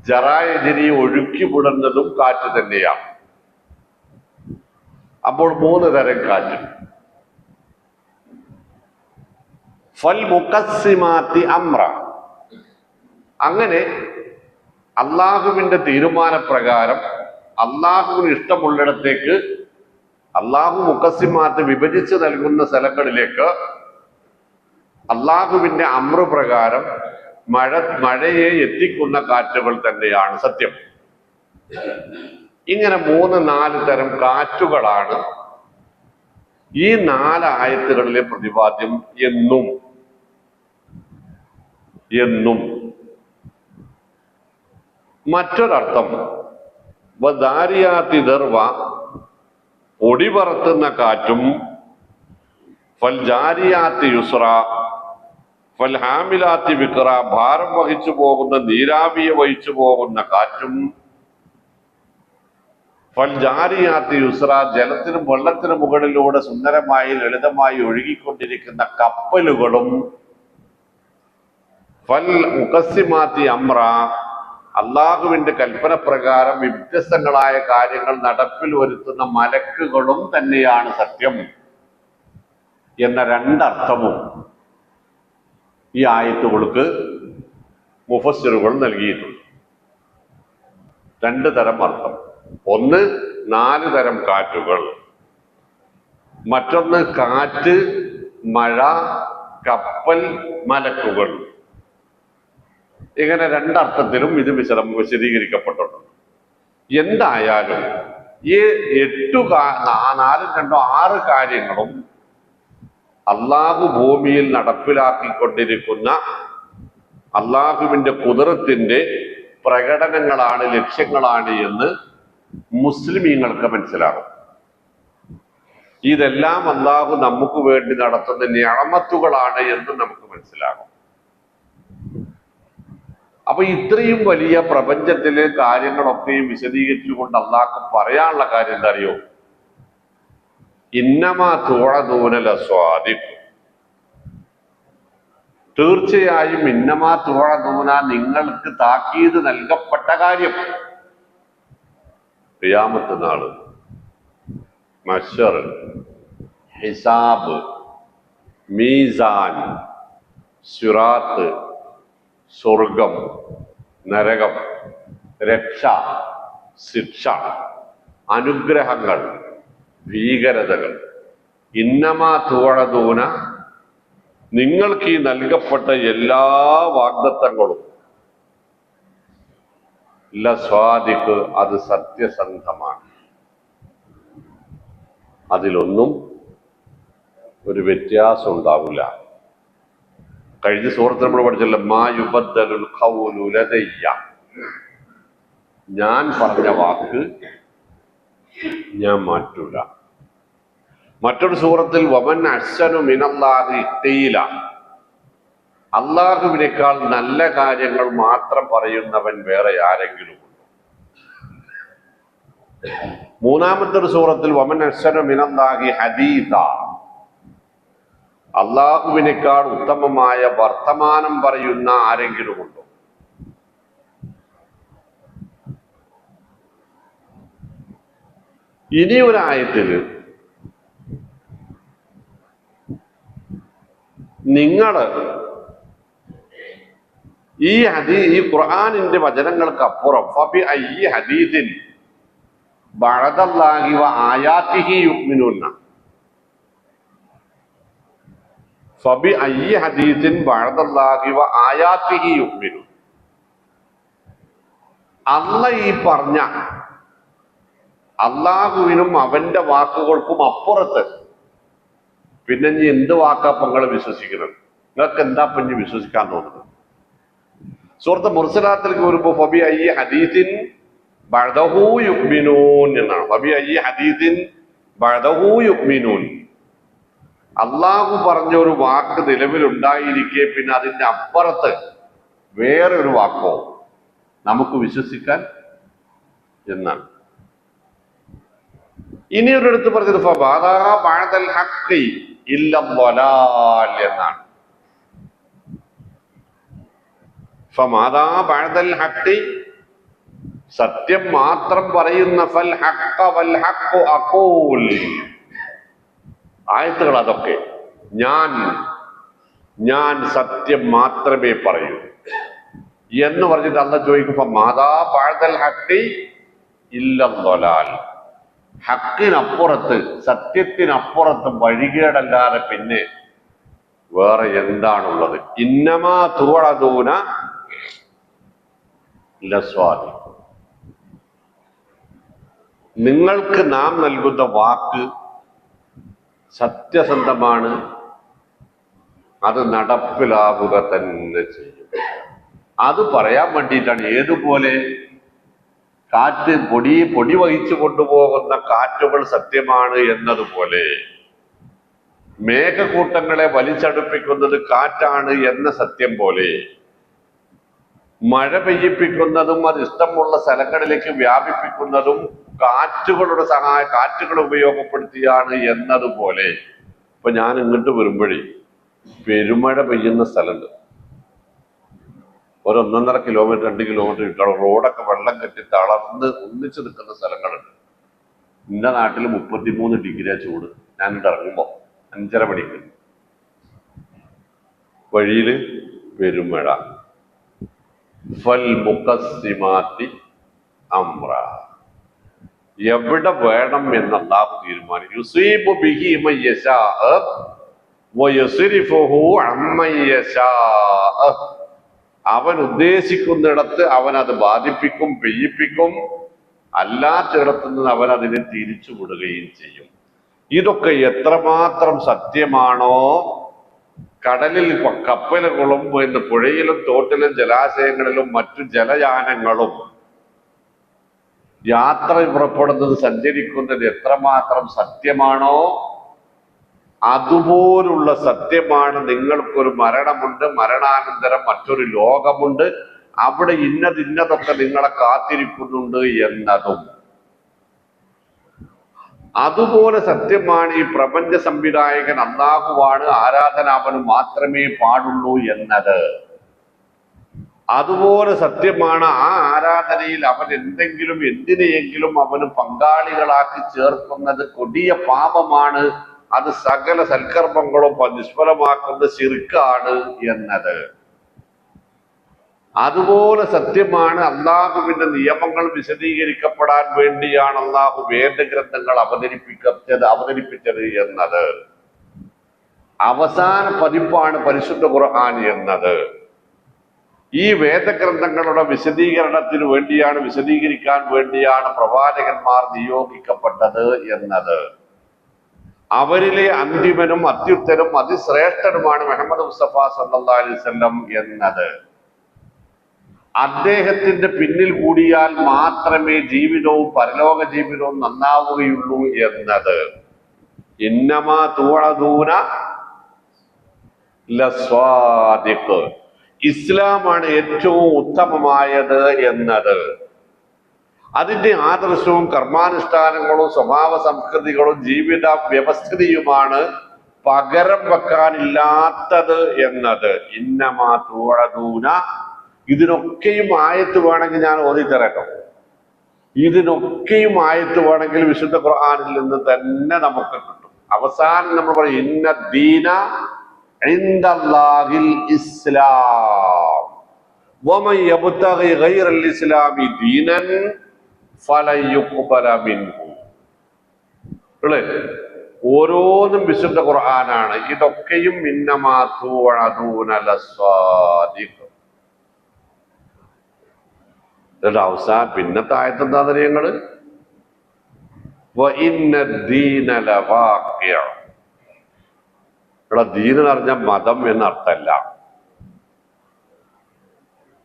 ജറായതിനെ ഒഴുക്കി വിടുന്നതും കാറ്റ് തന്നെയാണ്. അപ്പോൾ 3 തരം കാറ്റ്. ഫൽ മുഖസ്സിമാത്തി അമ്ര. അങ്ങനെ അള്ളാഹുവിന്റെ തീരുമാനപ്രകാരം അള്ളാഹുവിന് ഇഷ്ടമുള്ളിടത്തേക്ക് അള്ളാഹു മുഖസ്സിമാത്ത് വിഭജിച്ച് നൽകുന്ന സ്ഥലങ്ങളിലേക്ക് അള്ളാഹുവിന്റെ അമ്ര പ്രകാരം മഴയെ എത്തിക്കുന്ന കാറ്റുകൾ തന്നെയാണ് സത്യം. ഇങ്ങനെ 3-4 തരം കാറ്റുകളാണ് ഈ 4 ആയത്തുകളിലെ പ്രതിപാദ്യം എന്നും മറ്റൊരർത്ഥം വദാരിയാത്തി ദർവ, പൊടി പറത്തുന്ന കാറ്റും, ഫൽ ജാരിയാത്തി യുസ്റ, ഫൽ ഹാമിലാത്തി വിഖറ, ഭാരം വഹിച്ചു പോകുന്ന നീരാവിയെ വഹിച്ചു പോകുന്ന കാറ്റും, ഫൽ ജാരിയാത്തി യുസ്റ, ജലത്തിനും വെള്ളത്തിനും മുകളിലൂടെ സുന്ദരമായി ലളിതമായി ഒഴുകിക്കൊണ്ടിരിക്കുന്ന കപ്പലുകളും, ഫൽ മുഖസ്സിമാത്തി അമ്ര, അള്ളാഹുവിന്റെ കൽപ്പന പ്രകാരം വ്യത്യസ്തങ്ങളായ കാര്യങ്ങൾ നടപ്പിൽ വരുത്തുന്ന മലക്കുകളും തന്നെയാണ് സത്യം എന്ന 2 അർത്ഥവും ഈ ആയത്തുകൾക്ക് മുഫസ്സിറുകൾ നൽകിയിട്ടുണ്ട്. 2 തരം അർത്ഥം. ഒന്ന് 4 തരം കാറ്റുകൾ, മറ്റൊന്ന് കാറ്റ്, മഴ, കപ്പൽ, മലക്കുകൾ. ഇങ്ങനെ 2 അർത്ഥത്തിലും ഇത് വിശദീകരിക്കപ്പെട്ടിട്ടുണ്ട്. എന്തായാലും ഈ 6 കാര്യങ്ങളും അള്ളാഹു ഭൂമിയിൽ നടപ്പിലാക്കിക്കൊണ്ടിരിക്കുന്ന അള്ളാഹുവിന്റെ ഖുദ്റത്തിന്റെ പ്രകടനങ്ങളാണ്, ലക്ഷ്യങ്ങളാണ് എന്ന് മുസ്ലിമീങ്ങൾക്ക് മനസ്സിലാകും. ഇതെല്ലാം അള്ളാഹു നമുക്ക് വേണ്ടി നടത്തുന്ന നിഅമത്തുകളാണ് എന്ന് നമുക്ക് മനസ്സിലാകും. അപ്പൊ ഇത്രയും വലിയ പ്രപഞ്ചത്തിലെ കാര്യങ്ങളൊക്കെയും വിശദീകരിച്ചുകൊണ്ട് അള്ളാഹു പറയാനുള്ള കാര്യം എന്താ അറിയോ? ഇന്നമാ തുഅദൂന ലസ്വാദിഖ്. തീർച്ചയായും ഇന്നമാ തുഅദൂന, നിങ്ങൾക്ക് താക്കീത് നൽകപ്പെട്ട കാര്യം, ഖിയാമത്ത് നാള്, മഹ്ശർ, ഹിസാബ്, മീസാൻ, സിറാത്ത്, സ്വർഗം, നരകം, രക്ഷ, ശിക്ഷ, അനുഗ്രഹങ്ങൾ, ഭീകരതകൾ. ഇന്നമാ തുവഴദൂന, നിങ്ങൾക്ക് ഈ നൽകപ്പെട്ട എല്ലാ വാഗ്ദത്തങ്ങളും ലസ്വാദിഖ്, അത് സത്യസന്ധമാണ്. അതിലൊന്നും ഒരു വ്യത്യാസം ഉണ്ടാവില്ല. കഴിഞ്ഞ സൂറത്തിൽ നമ്മൾ പഠിച്ചല്ലോ, മാ യുബദ്ദലുൽ ഖൗലു ലദയ്യ, ഞാൻ പറഞ്ഞ വാക്ക് ഞാൻ മാറ്റൂല. മറ്റൊരു സൂറത്തിൽ വമൻ അഹ്സനു മിനല്ലാഹി ഖീല, അള്ളാഹുവിനേക്കാൾ നല്ല കാര്യങ്ങൾ മാത്രം പറയുന്നവൻ വേറെ ആരെങ്കിലും ഉണ്ടോ? മൂന്നാമത്തെ ഒരു സൂറത്തിൽ വമൻ അഹ്സനു മിനല്ലാഹി ഹദീസ, അള്ളാഹുവിനേക്കാൾ ഉത്തമമായ വർത്തമാനം പറയുന്ന ആരെങ്കിലും ഉണ്ടോ? ഇനി ഒരായത്തില് നിങ്ങള് ഈ ഖുർആനിന്റെ വചനങ്ങൾക്കപ്പുറം ഫബി അയ്യി ഹദീസിൻ ബഅദല്ലാഹി വ ആയാതിഹി യുഅ്മിനൂന, ഫബി അയ്യി ഹദീസിൻ ബഅദല്ലാഹി വ ആയാതിഹി യുഅ്മിനൂൻ. അല്ലാഹ് ഈ പറഞ്ഞ അള്ളാഹുവിനും അവന്റെ വാക്കുകൾക്കും അപ്പുറത്ത് പിന്നെ ഇനി എന്ത് വാക്കാ നിങ്ങൾ വിശ്വസിക്കുന്നത്? നിങ്ങൾക്ക് എന്താ പഞ്ഞ് വിശ്വസിക്കാൻ തോന്നുന്നത്? സൂറത്ത് മുർസലാത്തിലേക്ക് വരുമ്പോ ഫബി അയ്യി ഹദീസിൻ ബഅദഹു യുഅ്മിനൂൻ എന്നാണ്. ഫബി അയ്യി ഹദീസിൻ ബഅദഹു യുഅ്മിനൂൻ. അള്ളാഹു പറഞ്ഞ ഒരു വാക്ക് നിലവിലുണ്ടായിരിക്കെ പിന്നെ അതിന്റെ അപ്പുറത്ത് വേറൊരു വാക്കോ നമുക്ക് വിശ്വസിക്കാൻ എന്നാണ്. ഇനി ഒരിടത്ത് പറഞ്ഞത് ഫബഅദാ ബഅദൽ ഹഖ്ഖി ഇല്ല ളലാൽ എന്നാണ്. ഫമാദാ ബഅദൽ ഹഖ്ഖി, സത്യം മാത്രം പറയുന്ന ഫൽ ഹഖ്ഖ വൽ ഹഖ്ഖു അഖൂൽ, ആയത്തുകൾ അതൊക്കെ ഞാൻ സത്യം മാത്രമേ പറയൂ എന്ന് പറഞ്ഞിട്ട് അല്ലാഹ് ചോദിക്കും ഫമാദാ ബഅദൽ ഹഖ്ഖി ഇല്ല ളലാൽ, ഹക്കിനപ്പുറത്ത് സത്യത്തിനപ്പുറത്ത് വഴികേടല്ലാതെ പിന്നെ വേറെ എന്താണുള്ളത്? ഇന്നമാ തുവഅദൂന ലസ്വാദിഖ്, നിങ്ങൾക്ക് നാം നൽകുന്ന വാക്ക് സത്യസന്ധമാണ്, അത് നടപ്പിലാവുക തന്നെ ചെയ്യും. അത് പറയാൻ വേണ്ടിയിട്ടാണ് ഏതുപോലെ കാറ്റ് പൊടി വഹിച്ചു കൊണ്ടുപോകുന്ന കാറ്റുകൾ സത്യമാണ് എന്നതുപോലെ മേഘക്കൂട്ടങ്ങളെ വലിച്ചടുപ്പിക്കുന്നത് കാറ്റാണ് എന്ന സത്യം പോലെ മഴ പെയ്യിപ്പിക്കുന്നതും അത് ഇഷ്ടമുള്ള സ്ഥലങ്ങളിലേക്ക് വ്യാപിപ്പിക്കുന്നതും കാറ്റുകൾ ഉപയോഗപ്പെടുത്തിയാണ് എന്നതുപോലെ. ഇപ്പൊ ഞാൻ ഇങ്ങോട്ട് വരുമ്പോഴേ പെരുമഴ പെയ്യുന്ന സ്ഥലമുണ്ട്, ഒരു 1.5 കിലോമീറ്റർ 2 കിലോമീറ്റർ ഇട്ടാണ് റോഡൊക്കെ വെള്ളം കെട്ടി തളർന്ന് ഒന്നിച്ചു നിൽക്കുന്ന സ്ഥലങ്ങളുണ്ട്. ഇന്ന നാട്ടിൽ 33 ഡിഗ്രിയാ ചൂട്. ഞാനിവിടെ ഇറങ്ങുമ്പോ 5:30 മണിക്ക് വഴിയില് പെരുമഴ. ഫൽ മുഖസ്സിമാത്തി അംറ, എവിടെ വേണം എന്ന് അല്ലാഹു തീരുമാനിക്കും. യുസീബു ബിഹി മൻ യശാ വയസ്രിഫുഹു അമ്മൻ യശാ, അവൻ ഉദ്ദേശിക്കുന്നിടത്ത് അവൻ അത് ബാധിപ്പിക്കും, പെയ്യിപ്പിക്കും, അല്ലാത്തിടത്തു നിന്ന് അവൻ അതിനെ തിരിച്ചു വിടുകയും ചെയ്യും. ഇതൊക്കെ എത്രമാത്രം സത്യമാണോ, കടലിൽ കപ്പലുകളും പിന്നെ പുഴയിലും തോട്ടിലും ജലാശയങ്ങളിലും മറ്റു ജലയാനങ്ങളും യാത്ര പുറപ്പെടുന്നത് സഞ്ചരിക്കുന്നത് എത്രമാത്രം സത്യമാണോ അതുപോലുള്ള സത്യമാണ് നിങ്ങൾക്കൊരു മരണമുണ്ട്, മരണാനന്തരം മറ്റൊരു ലോകമുണ്ട്, അവിടെ ഇന്നതൊക്കെ നിങ്ങളെ കാത്തിരിക്കുന്നുണ്ട് എന്നതും അതുപോലെ സത്യമാണ്. ഈ പ്രപഞ്ച സംവിധായകൻ അല്ലാഹുവാണ്, ആരാധന അവന് മാത്രമേ പാടുള്ളൂ എന്നത് അതുപോലെ സത്യമാണ്. ആ ആരാധനയിൽ അവൻ എന്തിനെയെങ്കിലും അവന് പങ്കാളികളാക്കി ചേർക്കുന്നത് കൊടിയ പാപമാണ്, അത് സകല സൽക്കർമ്മങ്ങളും നിഷ്ഫലമാക്കുന്ന ശിർക്കാണ് എന്നത്. അതുപോലെ സത്യമാണ് അള്ളാഹുവിന്റെ നിയമങ്ങൾ വിശദീകരിക്കപ്പെടാൻ വേണ്ടിയാണ് അള്ളാഹു വേദഗ്രന്ഥങ്ങൾ അവതരിപ്പിച്ചത് എന്നത്. അവസാന പതിപ്പാണ് പരിശുദ്ധ ഖുർആൻ എന്നത്. ഈ വേദഗ്രന്ഥങ്ങളുടെ വിശദീകരിക്കാൻ വേണ്ടിയാണ് പ്രവാചകന്മാർ നിയോഗിക്കപ്പെട്ടത് എന്നത്. അവരിലെ അന്തിമനും അത്യുത്തനും അതിശ്രേഷ്ഠനുമാണ് മുഹമ്മദ് മുസ്തഫ സല്ലല്ലാഹു അലൈഹി വസല്ലം എന്നത്. അദ്ദേഹത്തിന്റെ പിന്നിൽ കൂടിയാൽ മാത്രമേ ജീവിതവും പരലോക ജീവിതവും നന്നാവുകയുള്ളൂ എന്നത്. ഇന്നമാ തുഅദൂന ലസ്വാദിഖ്, ഇസ്ലാമാണ് ഏറ്റവും ഉത്തമമായത് എന്നത്. അതിന്റെ ആദർശവും കർമാനുഷ്ഠാനങ്ങളും സ്വഭാവ സംസ്കൃതികളും ജീവിത വ്യവസ്ഥിതിയുമാണ് പകരം വെക്കാനില്ലാത്തത് എന്നത്. ഇന്നമാ തുഅദൂന, ഇതിനൊക്കെയും ആയത്ത് വേണമെങ്കിൽ ഞാൻ ഓതിത്തരട്ടോ. ഇതിനൊക്കെയും ആയത്ത് വേണമെങ്കിൽ വിശുദ്ധ ഖുർആനിൽ നിന്ന് തന്നെ നമുക്ക് കിട്ടും. അവസാനം നമ്മൾ പറയും ഇന്ന ദീന ഇൻദല്ലാഹിൽ ഇസ്ലാം വമൻ യബ്തഗി ഗൈറൽ ഇസ്ലാമി ദീനൻ ഫലൻ യുഖ്ബല മിൻഹു. ഓരോന്നും വിശുദ്ധ ഖുർആനാണ്. ഇതൊക്കെയും ഇന്നമാ തുഅദൂന ലസ്വാദിഖ്. അവസാനം പിന്നത്തെ ആയത്ത് എന്താ നിങ്ങള് ദീൻ എന്ന് പറഞ്ഞ മതം എന്നർത്ഥല്ല,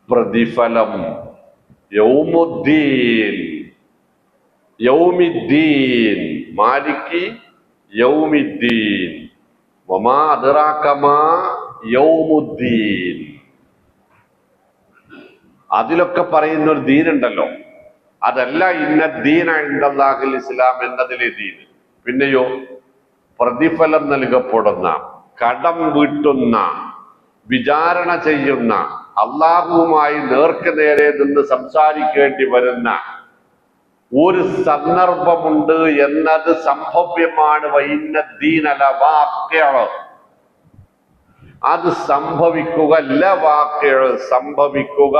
പ്രതിഫലം. യൗമുദ്ദീൻ, യൗമിദ്ദീൻ, മാലിക്കി യൗമിദ്ദീൻ, വമാ അദ്റാക മാ യൗമുദ്ദീൻ. അതിലൊക്കെ പറയുന്ന ഒരു ദീനുണ്ടല്ലോ, അതല്ല ഇന്ന ദീന ഇൻദല്ലാഹിൽ ഇസ്ലാം എന്നതിലെ ദീന്. പിന്നെയോ പ്രതിഫലം നൽകപ്പെടുന്ന, കടം വീട്ടുന്ന, വിചാരണ ചെയ്യുന്ന, അള്ളാഹുവുമായി നേർക്ക് നേരെ നിന്ന് സംസാരിക്കേണ്ടി വരുന്ന ഒരു സന്ദർഭമുണ്ട് എന്നത് സംഭവ്യമാണ്. വഇന്ന ദീന ലവാഖിഅ, അത് സംഭവിക്കുക, സംഭവിക്കുക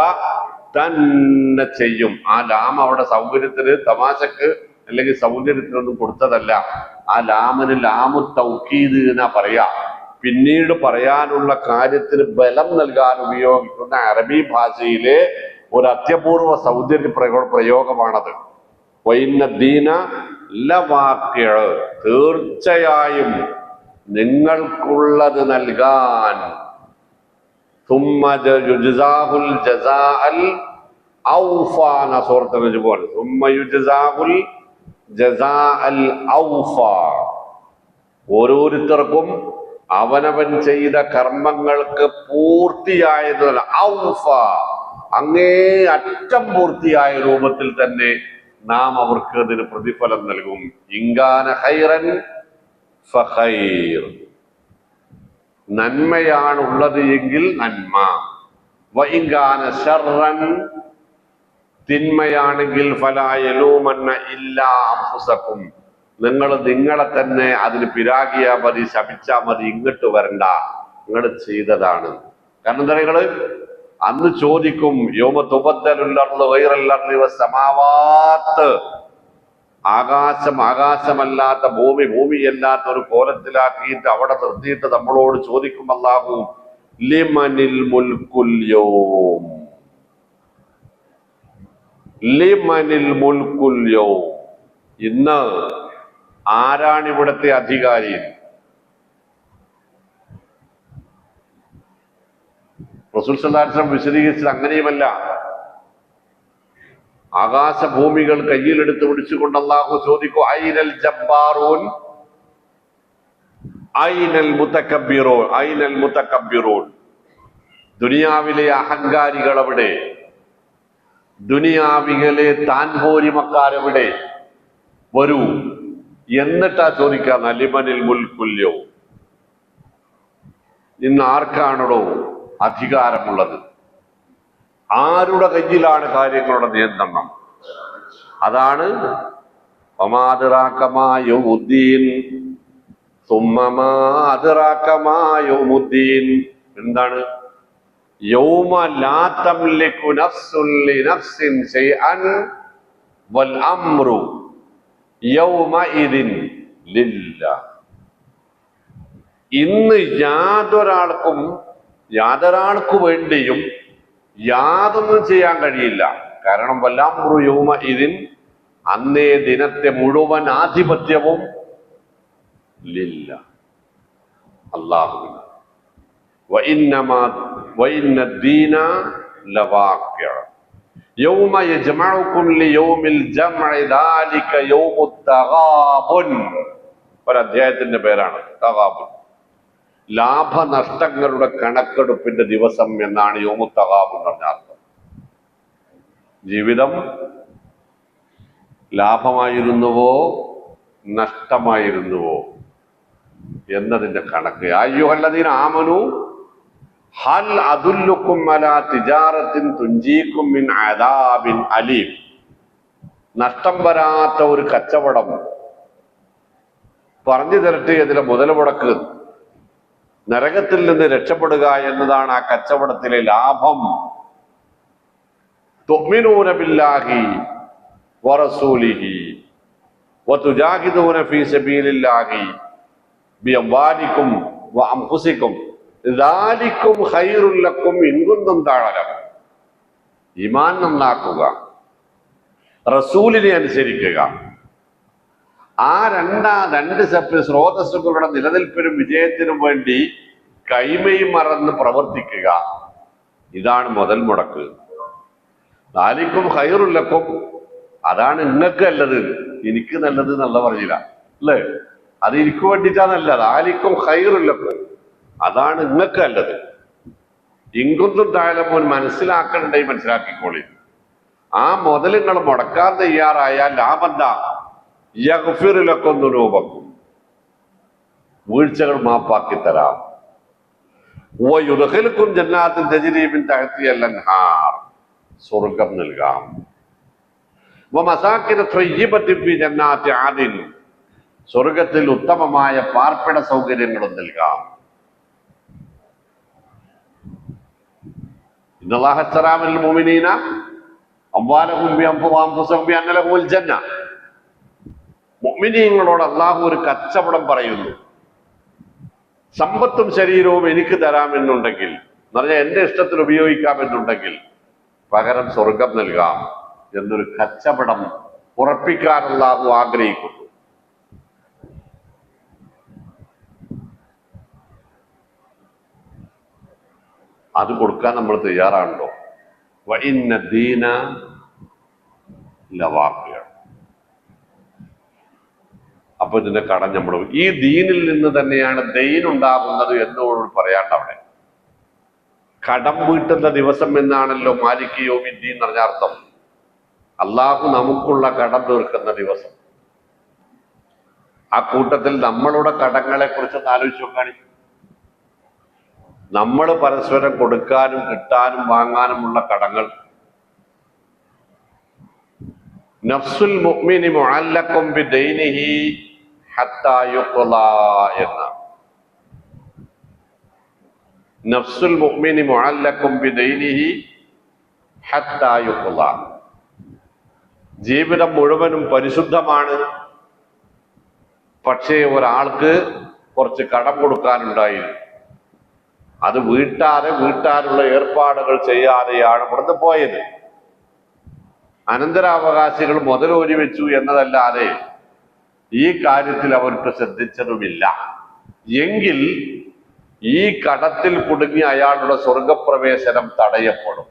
തന്നെ ചെയ്യും. ആ ലാം അവിടെ സൗകര്യത്തിന്, തമാശക്ക് അല്ലെങ്കിൽ സൗന്ദര്യത്തിനൊന്നും കൊടുത്തതല്ല. ആ ലാമിന് ലാമു തൗക്കീദ് എന്നാ പറയാ. പിന്നീട് പറയാനുള്ള കാര്യത്തിന് ബലം നൽകാൻ ഉപയോഗിക്കുന്ന അറബി ഭാഷയിലെ ഒരു അത്യപൂർവ സൗന്ദര്യ പ്രയോഗമാണത്. വഇന്ന ദീന ലവാഖിഅ, തീർച്ചയായും നിങ്ങൾക്കുള്ളത് നൽകാൻ. സുമ്മ യുജ്സാഹുൽ ജസാഅൽ ഔഫാ, സൂറത്തുൽ നജ്മ്. സുമ്മ യുജ്സാഹുൽ ജസാഅൽ ഔഫാ, ഓരോരുത്തർക്കും അവനവൻ ചെയ്ത കർമ്മങ്ങൾക്ക് പൂർത്തിയായത് ഔഫ, അങ്ങേ അറ്റം പൂർത്തിയായ രൂപത്തിൽ തന്നെ നാം അവർക്ക് അതിന് പ്രതിഫലം നൽകും. ഇൻകാന ഖൈറൻ ഫഖൈർ, നന്മയാണുള്ളത് എങ്കിൽ നന്മ. വഇൻകാന ശർറൻ, തിന്മയാണെങ്കിൽ ഫലാ യലൂമന്ന ഇല്ലാ അൻഫുസകും, നിങ്ങളെ തന്നെ അതിന് പിരാകിയാ മതി, ശപിച്ചാ മതി, ഇങ്ങോട്ട് വരണ്ട, നിങ്ങൾ ചെയ്തതാണ്. കാരണം എന്താ, നിങ്ങള് അന്ന് ചോദിക്കും യൗമ തുബദ്ദലുൽ അർളു ഗൈറൽ അർളി വസ്സമാവാത്ത്, ആകാശമല്ലാത്ത ഭൂമി ഭൂമിയല്ലാത്ത ഒരു കോലത്തിലാക്കിയിട്ട് അവിടെ നിർത്തിയിട്ട് നമ്മളോട് ചോദിക്കും അല്ലാഹു, ലിമനിൽ മുൽക്കുൽ യൗം, ലിമനിൽ മുൽക്കുൽ യൗം, ഇന്ന് ആരാണ് ഇവിടുത്തെ അധികാരി? റസൂൽ സല്ലല്ലാഹു അലൈഹി വസല്ലം വിശദീകരിച്ചത് അങ്ങനെയുമല്ല. ആകാശഭൂമികൾ കയ്യിലെടുത്ത് പിടിച്ചുകൊണ്ട് അല്ലാഹു ചോദിക്കും, ഐനൽ ജബ്ബാറൂൻ ഐനൽ മുതകബ്ബിറൂൻ, ഐനൽ മുതകബ്ബിറൂൻ, ദുനിയാവിലെ അഹങ്കാരികൾ എവിടെ? ദുനിയാവിലെ താൻപോരിമക്കാരെവിടെ? വരൂ. എന്നിട്ടാ ചോദിക്കാം, ലിമനിൽ മുൽക്കുൽ യൗം, ഇന്ന് ആർക്കാണോ അധികാരമുള്ളത്? ആരുടെ കയ്യിലാണ് കാര്യങ്ങളുടെ നിയന്ത്രണം? അതാണ് വമാ അദ്റാക മാ യൗമുദ്ദീൻ, സുമ്മമാ അദ്റാക മാ യൗമുദ്ദീൻ. എന്താണ്? യൗമ ലാ തംലികു നഫ്സുൻ ലിനഫ്സിൻ ശൈഅൻ വൽ അംറു യൗമഇദിൻ ലില്ലാഹ്. ഇന്ന് യാതൊരാൾക്കു വേണ്ടിയും യാതൊന്നും ചെയ്യാൻ കഴിയില്ല. കാരണം വല്ലംറു യൗമഇദിൻ, അന്നേ ദിനത്തെ മുഴുവൻ ആധിപത്യവും ലില്ലാഹ്, അല്ലാഹുവിന്. വഇന്ന ദീന ലവാഖിഅ യൗമ യജ്മഉകും ലിയൗമിൽ ജംഇ ദാലിക യൗമുത് തഗാബുൻ. ഒരു അധ്യായത്തിന്റെ പേരാണ് തഗാബുൻ. ലാഭനഷ്ടങ്ങളുടെ കണക്കെടുപ്പിന്റെ ദിവസം എന്നാണ് യൗമുത് തഗാബുൻ എന്ന് പറഞ്ഞ അർത്ഥം. ജീവിതം ലാഭമായിരുന്നുവോ നഷ്ടമായിരുന്നുവോ എന്നതിന്റെ കണക്ക്. അയ്യുഹല്ലദീന ആമനു ഹൽ അദുല്ലുക്കും അലാ തിജാറത്തിൻ തുൻജീക്കും മിൻ അദാബിൻ അലീം. നഷ്ടം വരാത്ത ഒരു കച്ചവടം പറഞ്ഞു തരട്ടെ. അതിലെ മുതൽ മുടക്ക് നരകത്തിൽ നിന്ന് രക്ഷപ്പെടുക എന്നതാണ് ആ കച്ചവടത്തിലെ ലാഭം. തുഅ്മിനൂന ബില്ലാഹി വറസൂലിഹി വതുജാഹിദൂന ഫീ സബീലില്ലാഹി ബിഅംവാലിക്കും വഅൻഫുസിക്കും ദാലിക്കും ഖൈറുൽ ലക്കും ഇൻ കുന്തും തഅലമൂൻ. ഈമാൻ നന്നാക്കുക, റസൂലിനെ അനുസരിക്കുക. ആ രണ്ട് സ്രോതസ്സുകളുടെ നിലനിൽപ്പിനും വിജയത്തിനും വേണ്ടി കൈമയും മറന്ന് പ്രവർത്തിക്കുക. ഇതാണ് മുതൽ മുടക്ക്. ദാലിക്കും ഖൈറുൽ ലക്കും, അതാണ് നിങ്ങൾക്ക് നല്ലത്, എനിക്ക് നല്ലത് എന്നല്ല പറഞ്ഞില്ല അല്ലേ? അത് എനിക്ക് വേണ്ടിയിട്ടാ നല്ലത്. ദാലിക്കും ഖൈറുൽ ലക്കും, അതാണ് നിങ്ങൾക്ക് നല്ലത്. ഇൻകുന്തും തഅലമൂൻ, മനസ്സിലാക്കണ്ടേ മനസ്സിലാക്കിക്കോളി. ആ മുതൽ നിങ്ങൾ മുടക്കാൻ തയ്യാറായാൽ ലാഭന്താ? യഗ്ഫിർ ലക്കും ദുനൂബക്കും, വീഴ്ചകൾ മാപ്പാക്കി തരാം. വയുദ്ഖിലുക്കും ജന്നാത്തിൻ തജ്രി മിൻ തഹ്തിഹൽ അൻഹാർ, സ്വർഗം നൽകാം. വമസാകിന ത്വയ്യിബത്തിൻ ഫീ ജന്നാത്തി ആദിൻ, സ്വർഗത്തിൽ ഉത്തമമായ പാർപ്പിട സൗകര്യങ്ങളും നൽകാം. ഇന്നല്ലാഹ അശ്തറാ മിനൽ മുഅ്മിനീന അംവാലഹും ബിഅൻഫുസിഹിം ബിഅന്ന ലഹുൽ ജന്ന. മുഅ്മിനീങ്ങളോട് അള്ളാഹു ഒരു കച്ചവടം പറയുന്നു. സമ്പത്തും ശരീരവും എനിക്ക് തരാമെന്നുണ്ടെങ്കിൽ, എന്ന് പറഞ്ഞാൽ എന്റെ ഇഷ്ടത്തിന് ഉപയോഗിക്കാമെന്നുണ്ടെങ്കിൽ പകരം സ്വർഗം നൽകാം എന്നൊരു കച്ചവടം ഉറപ്പിക്കാൻ അള്ളാഹു ആഗ്രഹിക്കുന്നു. അത് കൊടുക്കാൻ നമ്മൾ തയ്യാറാണല്ലോ. വഇന്ന ദീന ലവാഖിഅ. അപ്പൊ ഇതിന്റെ കടം നമ്മൾ ഈ ദീനിൽ നിന്ന് തന്നെയാണ് ദൈൻ ഉണ്ടാകുന്നത് എന്നോട് പറയാണ്ട്. അവിടെ കടം വീട്ടുന്ന ദിവസം എന്നാണല്ലോ മാലിക് യൗമിദ്ദീൻ എന്ന് പറഞ്ഞ അർത്ഥം. അള്ളാഹു നമുക്കുള്ള കടം തീർക്കുന്ന ദിവസം. ആ കൂട്ടത്തിൽ നമ്മളുടെ കടങ്ങളെ കുറിച്ച് ആലോചിച്ച് നോക്കാണ്. നമ്മൾ പരസ്പരം കൊടുക്കാനും കിട്ടാനും വാങ്ങാനുമുള്ള കടങ്ങൾ. നഫ്സുൽ മുഅ്മിനി മുഅല്ലഖും ബിദൈനിഹി ഹത്താ യുഖ്ളാ എന്ന. നഫ്സുൽ മുഅ്മിനി മുഅല്ലഖും ബിദൈനിഹി ഹത്താ യുഖ്ളാ. ജീവിതം മുഴുവനും പരിശുദ്ധമാണ്, പക്ഷേ ഒരാൾക്ക് കുറച്ച് കടം കൊടുക്കാനുണ്ടായിരുന്നു. അത് വീട്ടാനുള്ള ഏർപ്പാടുകൾ ചെയ്യാതെയാണ് ഇവിടുന്ന് പോയത്. അനന്തരാവകാശികൾ മുതലൂരി വെച്ചു എന്നതല്ലാതെ ഈ കാര്യത്തിൽ അവർക്ക് ശ്രദ്ധിച്ചതുമില്ല. എങ്കിൽ ഈ കടത്തിൽ കുടുങ്ങി അയാളുടെ സ്വർഗപ്രവേശനം തടയപ്പെടും.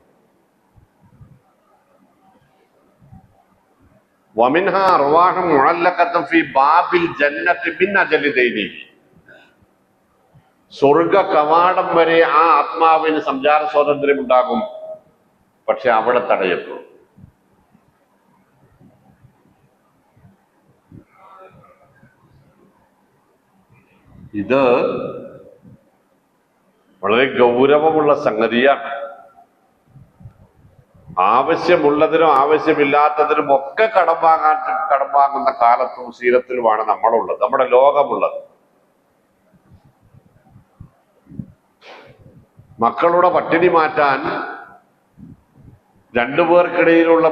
വമിൻഹാ അർവാഹും മുഅല്ലഖത്തുൻ ഫീ ബാബിൽ ജന്നത്തി മിൻ അജലി ദൈനിഹി. സ്വർഗ കവാടം വരെ ആ ആത്മാവിന് സഞ്ചാര സ്വാതന്ത്ര്യം ഉണ്ടാകും, പക്ഷെ അവിടെ തടയപ്പെടും. ഇത് വളരെ ഗൗരവമുള്ള സംഗതിയാണ്. ആവശ്യമുള്ളതിനും ആവശ്യമില്ലാത്തതിനും ഒക്കെ കടം വാങ്ങുന്ന കാലത്തും ശീലത്തിലുമാണ് നമ്മളുള്ളത്, നമ്മുടെ ലോകമുള്ളത്. മക്കളുടെ പട്ടിണി മാറ്റാൻ, രണ്ടുപേർക്കിടയിലുള്ള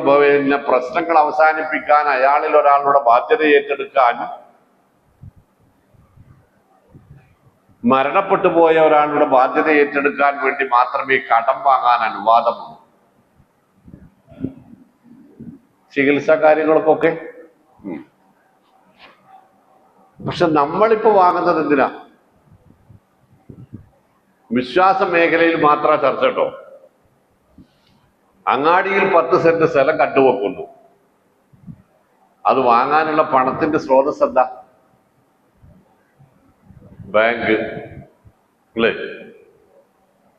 പ്രശ്നങ്ങൾ അവസാനിപ്പിക്കാൻ, അയാളിൽ ഒരാളുടെ ബാധ്യത ഏറ്റെടുക്കാൻ, മരണപ്പെട്ടു പോയ ഒരാളുടെ ബാധ്യത ഏറ്റെടുക്കാൻ വേണ്ടി മാത്രമേ കടം വാങ്ങാൻ അനുവാദമുള്ളൂ. ചികിത്സാ കാര്യങ്ങൾക്കൊക്കെ. പക്ഷെ നമ്മളിപ്പോ വാങ്ങുന്നത് എന്തിനാ? വിശ്വാസ മേഖലയിൽ മാത്രം ചർച്ച കേട്ടോ. അങ്ങാടിയിൽ 10 സെന്റ് സ്ഥലം കണ്ടുവെക്കുന്നു. അത് വാങ്ങാനുള്ള പണത്തിന്റെ സ്രോതസ് എന്താ? ബാങ്ക് അല്ലേ?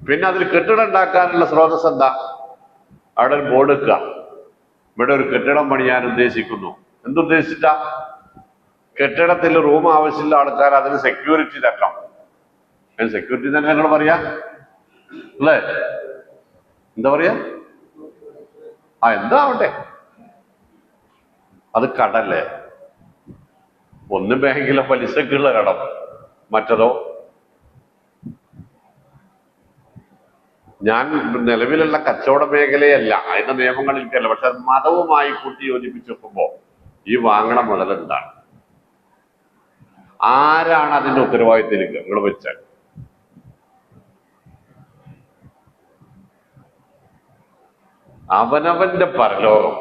പിന്നെ അതിൽ കെട്ടിടം ഉണ്ടാക്കാനുള്ള സ്രോതസ് എന്താ? അവിടെ ഒരു ബോർഡ് വെക്കുക, ഇവിടെ ഒരു കെട്ടിടം പണിയാൻ ഉദ്ദേശിക്കുന്നു. എന്തുദ്ദേശിച്ചിട്ടാ? കെട്ടിടത്തിൽ റൂം ആവശ്യമുള്ള ആൾക്കാർ അതിന് സെക്യൂരിറ്റി തരണം. സെക്യൂരിറ്റി തന്നെ നിങ്ങൾ പറയാ അല്ലേ? എന്താ പറയാ? എന്താ ആവട്ടെ, അത് കടല്ലേ. ഒന്ന് ബാങ്കിലെ പലിശക്കുള്ള കടം, മറ്റതോ ഞാൻ നിലവിലുള്ള കച്ചവട മേഖലയല്ല, അതിന്റെ നിയമങ്ങളിലേക്കല്ല. പക്ഷെ അത് മതവുമായി കൂട്ടി യോജിപ്പിച്ച് വെക്കുമ്പോ ഈ വാങ്ങണ മുതൽ എന്താണ്? ആരാണ് അതിന്റെ ഉത്തരവാദിത്തത്തിലേക്ക് നിങ്ങൾ വെച്ചാൽ? അവനവന്റെ പരലോകം.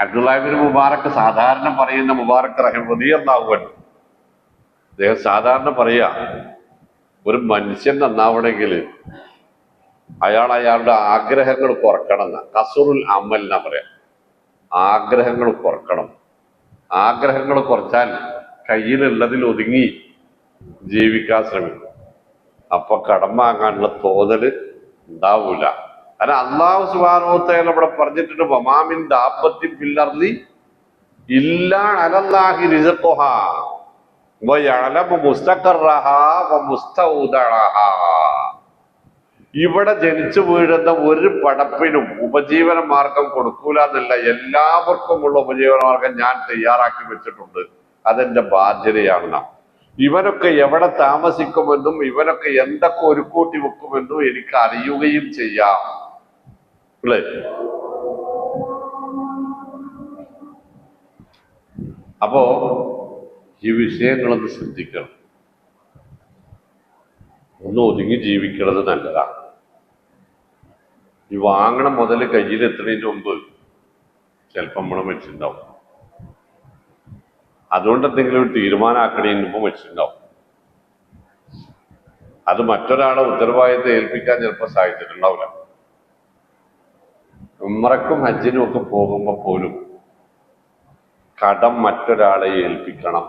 അബ്ദുല്ലാഹിബ്നു മുബാറക്ക് സാധാരണ പറയുന്ന, മുബാറക്ക് റഹിമഹുല്ലാഹു, അദ്ദേഹം സാധാരണ പറയാ, ഒരു മനുഷ്യൻ നന്നാവണമെങ്കിൽ അയാളുടെ ആഗ്രഹങ്ങൾ കുറക്കണം എന്നാ. കസുറുൽ അമൽ എന്നാ പറയാ. ആഗ്രഹങ്ങൾ കുറക്കണം. ആഗ്രഹങ്ങൾ കുറച്ചാൽ കയ്യിലുള്ളതിൽ ഒതുങ്ങി ജീവിക്കാൻ ശ്രമിക്കും. അപ്പൊ കടം വാങ്ങാനുള്ള തോന്നല് ഉണ്ടാവൂല. കാരണം അല്ലാഹു സുബ്ഹാനഹു വ തആല ഇവിടെ പറഞ്ഞിട്ടുണ്ട്, വമാമിൻ ദാബത്തിൻ ഫിൽ അർളി ഇല്ലാ അലല്ലാഹി റിസ്ഖുഹാ വയഅലമു മുസ്തഖറഹാ വമുസ്തൗദഅഹാ. ഇവിടെ ജനിച്ചു വീഴുന്ന ഒരു പടപ്പിനും ഉപജീവന മാർഗം കൊടുക്കൂല എന്നല്ല, എല്ലാവർക്കുമുള്ള ഉപജീവന മാർഗം ഞാൻ തയ്യാറാക്കി വെച്ചിട്ടുണ്ട്. അതെന്റെ ബാധ്യതയാണ്. ഇവനൊക്കെ എവിടെ താമസിക്കുമെന്നും ഇവനൊക്കെ എന്തൊക്കെ ഒരുക്കൂട്ടി വെക്കുമെന്നും എനിക്ക് അറിയുകയും ചെയ്യാം അല്ലേ? അപ്പോ ഈ വിഷയങ്ങളൊന്ന് ശ്രദ്ധിക്കണം. ഒന്ന് ഒതുങ്ങി ജീവിക്കുന്നത് നല്ലതാണ്. ഈ വാങ്ങണം മുതൽ കയ്യിലെത്തുന്നതിന് മുമ്പ് ചിലപ്പോൾ നമ്മൾ വെച്ചിട്ടുണ്ടാവും. അതുകൊണ്ട് എന്തെങ്കിലും ഒരു തീരുമാനമാക്കണതിന് മുമ്പ് വെച്ചിട്ടുണ്ടാവും. അത് മറ്റൊരാളെ ഉത്തരവാദിത്തം ഏൽപ്പിക്കാൻ ചിലപ്പോൾ സാധിച്ചിട്ടുണ്ടാവില്ല. ഉംറക്കും ഹജ്ജിനും ഒക്കെ പോകുമ്പോൾ പോലും കടം മറ്റൊരാളെ ഏൽപ്പിക്കണം.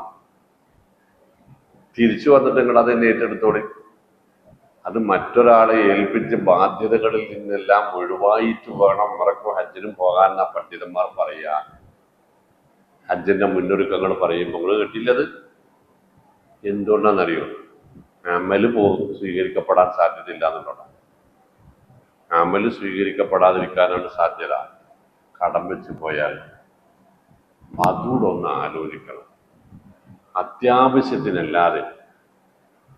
തിരിച്ചു വന്നിട്ട് നിങ്ങൾ അതെന്നെ ഏറ്റെടുത്തോളി. അത് മറ്റൊരാളെ ഏൽപ്പിച്ച് ബാധ്യതകളിൽ നിന്നെല്ലാം ഒഴിവായിട്ട് വേണം ഉംറക്കും ഹജ്ജിനും പോകാൻ എന്നാ പണ്ഡിതന്മാർ പറയാ. ഹജ്ജിന്റെ മുന്നൊരുക്കങ്ങൾ പറയുമ്പോൾ നിങ്ങൾ കേട്ടില്ലത്? എന്തുകൊണ്ടാണെന്നറിയോ? അമല് സ്വീകരിക്കപ്പെടാൻ സാധ്യതയില്ല എന്നുള്ളതാണ്. അമല് സ്വീകരിക്കപ്പെടാതിരിക്കാനാണ് സാധ്യത. കടം വെച്ച് പോയാൽ അതുകൂടെ ഒന്ന് ആലോചിക്കണം. അത്യാവശ്യത്തിനല്ലാതെ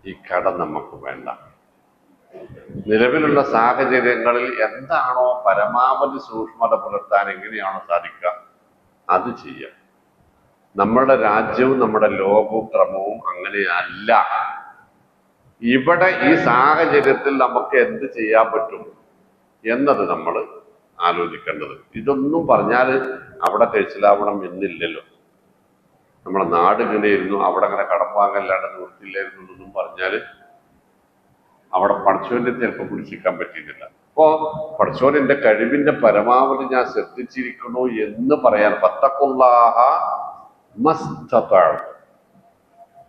ഈ കടം നമുക്ക് വേണ്ട. നിലവിലുള്ള സാഹചര്യങ്ങളിൽ എന്താണോ പരമാവധി സൂക്ഷ്മത പുലർത്താൻ എങ്ങനെയാണോ സാധിക്കുക അത് ചെയ്യാം. നമ്മുടെ രാജ്യവും നമ്മുടെ ലോകവും ക്രമവും അങ്ങനെയല്ല. ഇവിടെ ഈ സാഹചര്യത്തിൽ നമുക്ക് എന്ത് ചെയ്യാൻ പറ്റും എന്നത് നമ്മൾ ആലോചിക്കേണ്ടത്. ഇതൊന്നും പറഞ്ഞാൽ അവിടെ കഴിച്ചിലാവണം എന്നില്ലല്ലോ. നമ്മുടെ നാട് ഇങ്ങനെയായിരുന്നു, അവിടെ അങ്ങനെ കടം വാങ്ങല്ലാണ്ട് നിവൃത്തിയില്ലായിരുന്നു എന്നൊന്നും പറഞ്ഞാൽ അവിടെ പടച്ചോനെ ചിലപ്പോൾ പിടിച്ചിരിക്കാൻ പറ്റിയിട്ടില്ല. അപ്പോ പടച്ചോൻ എന്റെ കഴിവിന്റെ പരമാവധി ഞാൻ ശ്രദ്ധിച്ചിരിക്കണു എന്ന് പറയാൻ ഫത്തഖുല്ലാഹ മസ്തതഅ,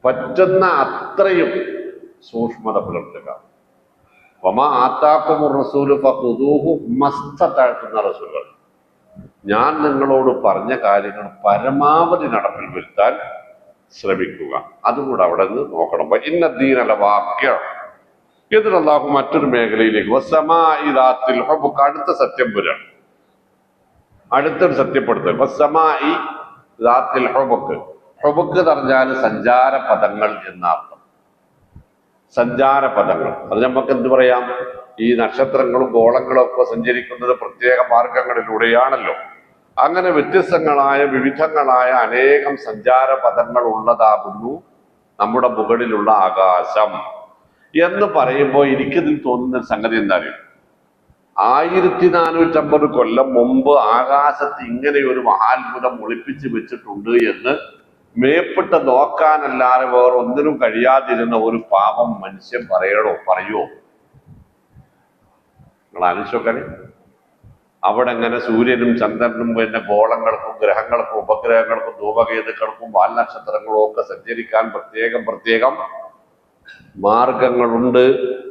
പറ്റുന്ന അത്രയും സൂക്ഷ്മത പുലർത്തുക. വമാ ആതാകുമുർ റസൂലു ഫഖുദൂഹു മസ്തതഅ എന്ന റസൂലുകൾ, ഞാൻ നിങ്ങളോട് പറഞ്ഞ കാര്യങ്ങൾ പരമാവധി നടപ്പിൽ വരുത്താൻ ശ്രമിക്കുക. അതുകൂടെ അവിടെ നിന്ന് നോക്കണം. ഇന്ന ദീനല വാക്യ ഇതിൽ അല്ലാഹു മറ്റൊരു മേഖലയിലേക്ക് വസ്സമാഇ ദാത്തിൽ ഹുബ്ബ്, അടുത്ത സത്യം പുരാണ്, അടുത്തൊരു സത്യപ്പെടുത്തൽ. വസ്സമാഇ ദാത്തിൽ ഹുബ്ബ്, ഹുബ്ബ് പറഞ്ഞാൽ സഞ്ചാര പദങ്ങൾ എന്നർത്ഥം. സഞ്ചാരപഥങ്ങൾ. അത് നമുക്ക് എന്ത് പറയാം, ഈ നക്ഷത്രങ്ങളും ഗോളങ്ങളും ഒക്കെ സഞ്ചരിക്കുന്നത് പ്രത്യേക മാർഗങ്ങളിലൂടെയാണല്ലോ. അങ്ങനെ വ്യത്യസ്തങ്ങളായ വിവിധങ്ങളായ അനേകം സഞ്ചാരപഥങ്ങൾ ഉള്ളതാകുന്നു നമ്മുടെ മുകളിലുള്ള ആകാശം എന്ന് പറയുമ്പോൾ എനിക്കിതിൽ തോന്നുന്ന സംഗതി എന്താ അറിയും, 1450 കൊല്ലം മുമ്പ് ആകാശത്ത് ഇങ്ങനെ ഒരു മഹാത്ഭുതം ഒളിപ്പിച്ചു വെച്ചിട്ടുണ്ട് എന്ന് മേപ്പിട്ട് നോക്കാനല്ലാതെ വേറെ ഒന്നിനും കഴിയാതിരുന്ന ഒരു പാവം മനുഷ്യൻ പറയുമോ? നിങ്ങൾ ആലോചിച്ചോക്കാനെ. അവിടെ ഇങ്ങനെ സൂര്യനും ചന്ദ്രനും പിന്നെ ഗോളങ്ങൾക്കും ഗ്രഹങ്ങൾക്കും ഉപഗ്രഹങ്ങൾക്കും ധൂമകേതുക്കൾക്കും വാൽനക്ഷത്രങ്ങളും ഒക്കെ സഞ്ചരിക്കാൻ പ്രത്യേകം മാർഗങ്ങളുണ്ട്.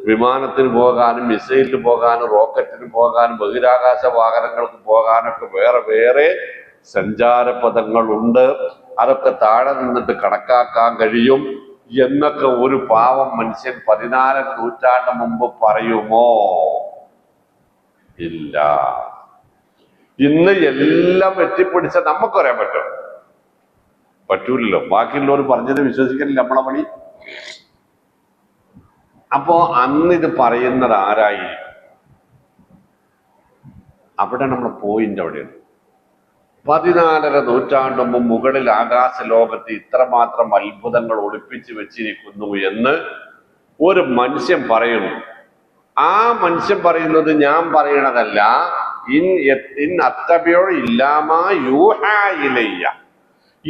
വിമാനത്തിന് പോകാനും മിസൈലിന് പോകാനും റോക്കറ്റിന് പോകാനും ബഹിരാകാശ വാഹനങ്ങൾക്ക് പോകാനൊക്കെ വേറെ സഞ്ചാരപഥങ്ങളുണ്ട്. അതൊക്കെ താഴെ നിന്നിട്ട് കണക്കാക്കാൻ കഴിയും എന്നൊക്കെ ഒരു പാവം മനുഷ്യൻ 14 നൂറ്റാണ്ട് മുമ്പ് പറയുമോ? ഇല്ല. ഇന്ന് എല്ലാം എത്തിപ്പിടിച്ച നമുക്ക് പറയാൻ പറ്റൂലല്ലോ. ബാക്കിയുള്ളവർ പറഞ്ഞത് വിശ്വസിക്കലില്ല നമ്മളെ പണി. അപ്പോ അന്ന് ഇത് പറയുന്നത് ആരായി? അവിടെ നമ്മളെ പോയിന്റ് അവിടെയാണ്. 14 നൂറ്റാണ്ട് മുമ്പ് മുകളിൽ ആകാശ ലോകത്ത് ഇത്രമാത്രം അത്ഭുതങ്ങൾ ഒളിപ്പിച്ചു വെച്ചിരിക്കുന്നു എന്ന് ഒരു മനുഷ്യൻ പറയുന്നു. ആ മനുഷ്യൻ പറയുന്നത് ഞാൻ പറയണതല്ല.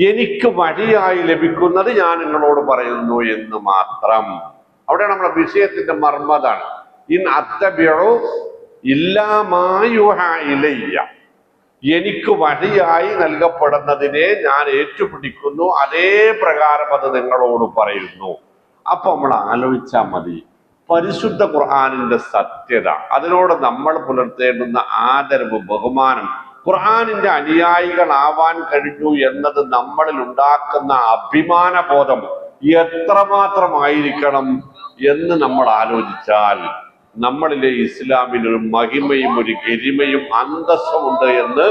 എനിക്ക് വഴിയായി ലഭിക്കുന്നത് ഞാൻ നിങ്ങളോട് പറയുന്നു എന്ന് മാത്രം. അവിടെ നമ്മളെ വിഷയത്തിന്റെ മർമ്മതാണ്. എനിക്ക് വഴിയായി നൽകപ്പെടുന്നതിനെ ഞാൻ ഏറ്റുപിടിക്കുന്നു, അതേ പ്രകാരം അത് നിങ്ങളോട് പറയുന്നു. അപ്പൊ നമ്മൾ ആലോചിച്ചാൽ മതി പരിശുദ്ധ ഖുർആനിന്റെ സത്യത, അതിനോട് നമ്മൾ പുലർത്തേണ്ടുന്ന ആദരവ്, ബഹുമാനം, ഖുർആനിന്റെ അനുയായികളാവാൻ കഴിഞ്ഞു എന്നത് നമ്മളിൽ ഉണ്ടാക്കുന്ന അഭിമാന ബോധം എത്രമാത്രമായിരിക്കണം എന്ന് നമ്മൾ ആലോചിച്ചാൽ നമ്മളിലെ ഇസ്ലാമിന് ഒരു മഹിമയും ഒരു ഗരിമയും അന്തസ്സുമുണ്ട് എന്ന്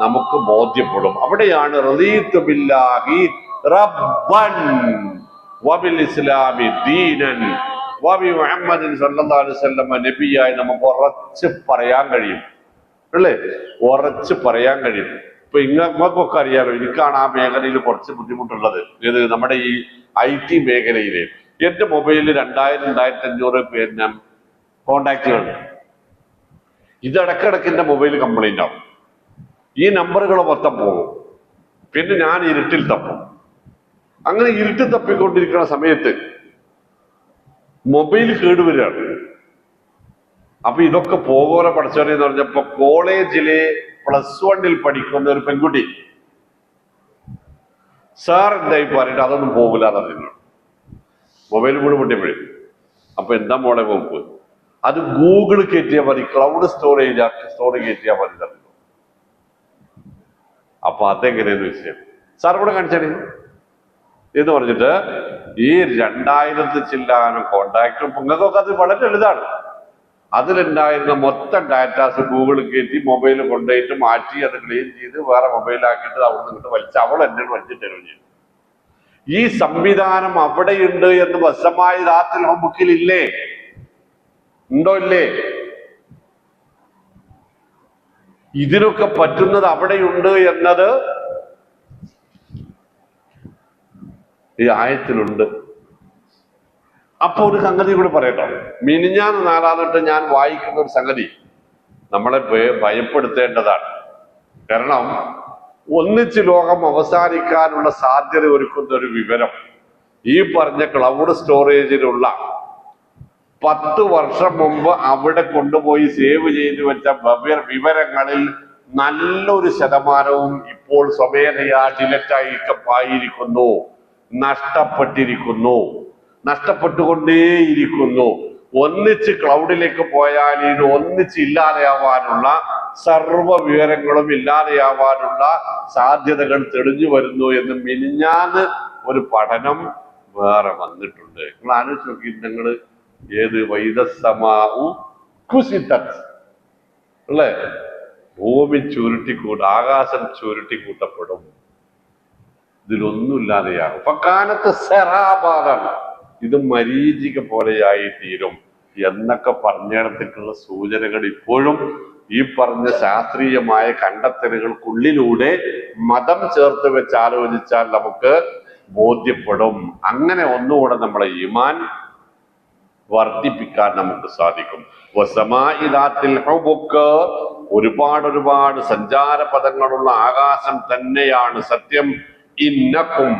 നമുക്ക് ബോധ്യപ്പെടും. അവിടെയാണ് റളീതു ബില്ലാഹി റബ്ബൻ വബിൽ ഇസ്ലാമി ദീനൻ വബി മുഹമ്മദിൻ സല്ലല്ലാഹു അലൈഹി വസല്ലം നബിയായി നമുക്ക് ഉറച്ച് പറയാൻ കഴിയും, അല്ലേ? ഉറച്ച് പറയാൻ കഴിയും. ഇപ്പൊ നമുക്കൊക്കെ അറിയാലോ, എനിക്കാണ് ആ മേഖലയിൽ കുറച്ച് ബുദ്ധിമുട്ടുള്ളത്. ഇത് നമ്മുടെ ഈ IT മേഖലയില് എന്റെ മൊബൈലിൽ 2000-2500 പിന്നെ കോണ്ടാക്റ്റുകളുണ്ട്. ഇത് ഇടക്കിടക്ക് എന്റെ മൊബൈൽ കംപ്ലൈന്റ് ആവും. ഈ നമ്പറുകൾ മൊത്തം പോകും. പിന്നെ ഞാൻ ഇരുട്ടിൽ തപ്പും. അങ്ങനെ ഇരുട്ടിൽ തപ്പിക്കൊണ്ടിരിക്കുന്ന സമയത്ത് മൊബൈൽ കേടുവരികയാണ്. അപ്പൊ ഇതൊക്കെ പോകോലെ പഠിച്ചോനെ എന്ന് പറഞ്ഞപ്പോ കോളേജിലെ +1 പഠിക്കുന്ന ഒരു പെൺകുട്ടി, സാർ എന്തായി പറഞ്ഞിട്ട് അതൊന്നും പോകില്ല എന്നറിയുന്നു. മൊബൈൽ കൂടെ പൊട്ടിയപ്പോഴേ. അപ്പൊ എന്താ മോളെ വകുപ്പ്? അത് ഗൂഗിൾ കയറ്റിയാൽ മതി, ക്ലൗഡ് സ്റ്റോറേജ് കയറ്റിയാൽ മതി തരുന്നു. അപ്പൊ അതെങ്ങനെയെന്ന് വിഷയം സാർ കൂടെ കാണിച്ചാണ് എന്ന് പറഞ്ഞിട്ട് ഈ 2000 ചില്ലാനം കോണ്ടാക്റ്റും നിങ്ങൾക്കൊക്കെ അത് വളരെ ലളിതാണ്. അതിലുണ്ടായിരുന്ന മൊത്തം ഡാറ്റാസ് ഗൂഗിൾ കയറ്റി മൊബൈൽ കൊണ്ടുപോയിട്ട് മാറ്റി അത് ക്ലീൻ ചെയ്ത് വേറെ മൊബൈലാക്കിയിട്ട് അവിടെ നിന്നിട്ട് വലിച്ച് അവൾ എന്നോട് വലിച്ചിട്ട് തരുകയും ചെയ്തു. ഈ സംവിധാനം അവിടെയുണ്ട് എന്ന് വശമായ ദാത്തുൽ ഹുബുക്കിൽ ഇല്ലേ? ഉണ്ടോ? ഇല്ലേ? ഇതിനൊക്കെ പറ്റുന്നത് അവിടെയുണ്ട് എന്നത് ഈ ആയത്തിലുണ്ട്. അപ്പൊ ഒരു സംഗതി കൂടി പറയട്ടോ. മിനിഞ്ഞാന്ന് 4 ഞാൻ വായിക്കുന്ന ഒരു സംഗതി നമ്മളെ ഭയപ്പെടുത്തേണ്ടതാണ്. കാരണം ഒന്നിച്ച് ലോകം അവസാനിക്കാനുള്ള സാധ്യത ഒരുക്കുന്ന ഒരു വിവരം ഈ പറഞ്ഞ ക്ലൗഡ് സ്റ്റോറേജിലുള്ള 10 വർഷം മുമ്പ് അവിടെ കൊണ്ടുപോയി സേവ് ചെയ്തു വെച്ച വിവരങ്ങളിൽ നല്ലൊരു ശതമാനവും ഇപ്പോൾ സ്വമേധയാ ഡിലറ്റായിരിക്കുന്നു, നഷ്ടപ്പെട്ടുകൊണ്ടേയിരിക്കുന്നു. ഒന്നിച്ച് ക്ലൗഡിലേക്ക് പോയാൽ ഇത് ഒന്നിച്ച് ഇല്ലാതെയാവാനുള്ള സർവ്വ വിവരങ്ങളും ഇല്ലാതെയാവാനുള്ള സാധ്യതകൾ തെളിഞ്ഞു വരുന്നു എന്ന് മിനിഞ്ഞാന്ന് ഒരു പഠനം വേറെ വന്നിട്ടുണ്ട്. നിങ്ങൾ ആലോചിച്ച് നോക്കി, നിങ്ങൾ ഏത് വൈദസമാഉ കുസിതത് അല്ലേ? ഭൂമി ആകാശം ചുരുട്ടിക്കൂട്ടപ്പെടും, ഇതിലൊന്നുമില്ലാതെയാകും. ഫകാനത്ത് സറാബാണ്. ഇത് മരീചിക പോലെയായി തീരും എന്നൊക്കെ പറഞ്ഞിടത്തേക്കുള്ള സൂചനകൾ ഇപ്പോഴും ഈ പറഞ്ഞ ശാസ്ത്രീയമായ കണ്ടെത്തലുകൾക്കുള്ളിലൂടെ മതം ചേർത്ത് വെച്ച് ആലോചിച്ചാൽ നമുക്ക് ബോധ്യപ്പെടും. അങ്ങനെ ഒന്നുകൂടെ നമ്മളെ ഈമാൻ വർദ്ധിപ്പിക്കാൻ നമുക്ക് സാധിക്കും. ഒരുപാട് സഞ്ചാര പദങ്ങളുള്ള ആകാശം തന്നെയാണ് സത്യം. ഇന്നക്കും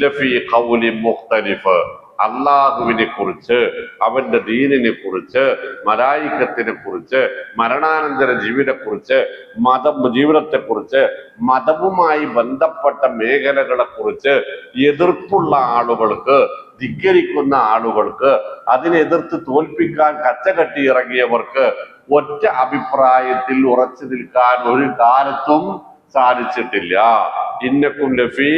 ലഫീ ഖൗലിൻ മുഖ്തലിഫ്. അള്ളാഹുവിനെ കുറിച്ച്, അവന്റെ ദീനിനെ കുറിച്ച്, മലായികത്തിനെ കുറിച്ച്, മരണാനന്തര ജീവിതത്തെക്കുറിച്ച്, ജീവിതത്തെക്കുറിച്ച്, മതവുമായി ബന്ധപ്പെട്ട മേഖലകളെ കുറിച്ച് എതിർപ്പുള്ള ആളുകൾക്ക്, ധിക്കരിക്കുന്ന ആളുകൾക്ക്, അതിനെതിർത്ത് തോൽപ്പിക്കാൻ കച്ചകെട്ടി ഇറങ്ങിയവർക്ക് ഒറ്റ അഭിപ്രായത്തിൽ ഉറച്ചു നിൽക്കാൻ ഒരു കാലത്തും സാധിച്ചിട്ടില്ല. ഇന്നക്കും ലഫീ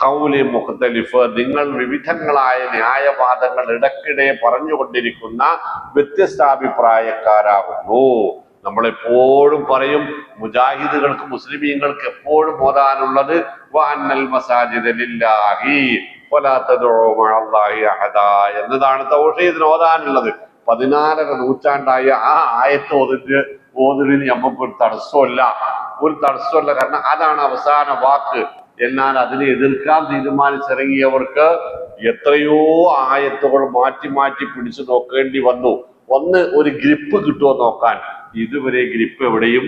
ഖൗലി മുഖ്തലിഫ്. നിങ്ങൾ വിവിധങ്ങളായ ന്യായവാദങ്ങൾ ഇടയ്ക്കിടെ പറഞ്ഞുകൊണ്ടിരിക്കുന്ന വ്യത്യസ്താഭിപ്രായക്കാരാകുന്നു. നമ്മളെപ്പോഴും പറയും, മുജാഹിദുകൾക്ക്, മുസ്ലിമീങ്ങൾക്ക് എപ്പോഴും ഓതാനുള്ളത് വഅന്നൽ മസാജിദ ലില്ലാഹി വലാ തദ്ഉ മഅല്ലാഹി അഹദാ എന്നതാണ് തൗഹീദിന് ഓതാനുള്ളത്. 14ാം നൂറ്റാണ്ടായ ആ ആയത്ത് ഓതിന് നമുക്ക് ഒരു തടസ്സമല്ല. കാരണം അതാണ് അവസാന വാക്ക്. എന്നാൽ അതിനെ എതിർക്കാൻ തീരുമാനിച്ചിറങ്ങിയവർക്ക് എത്രയോ ആയത്തുകൾ മാറ്റി മാറ്റി പിടിച്ചു നോക്കേണ്ടി വന്നു. ഒരു ഗ്രിപ്പ് കിട്ടുമോ നോക്കാൻ. ഇതുവരെ ഗ്രിപ്പ് എവിടെയും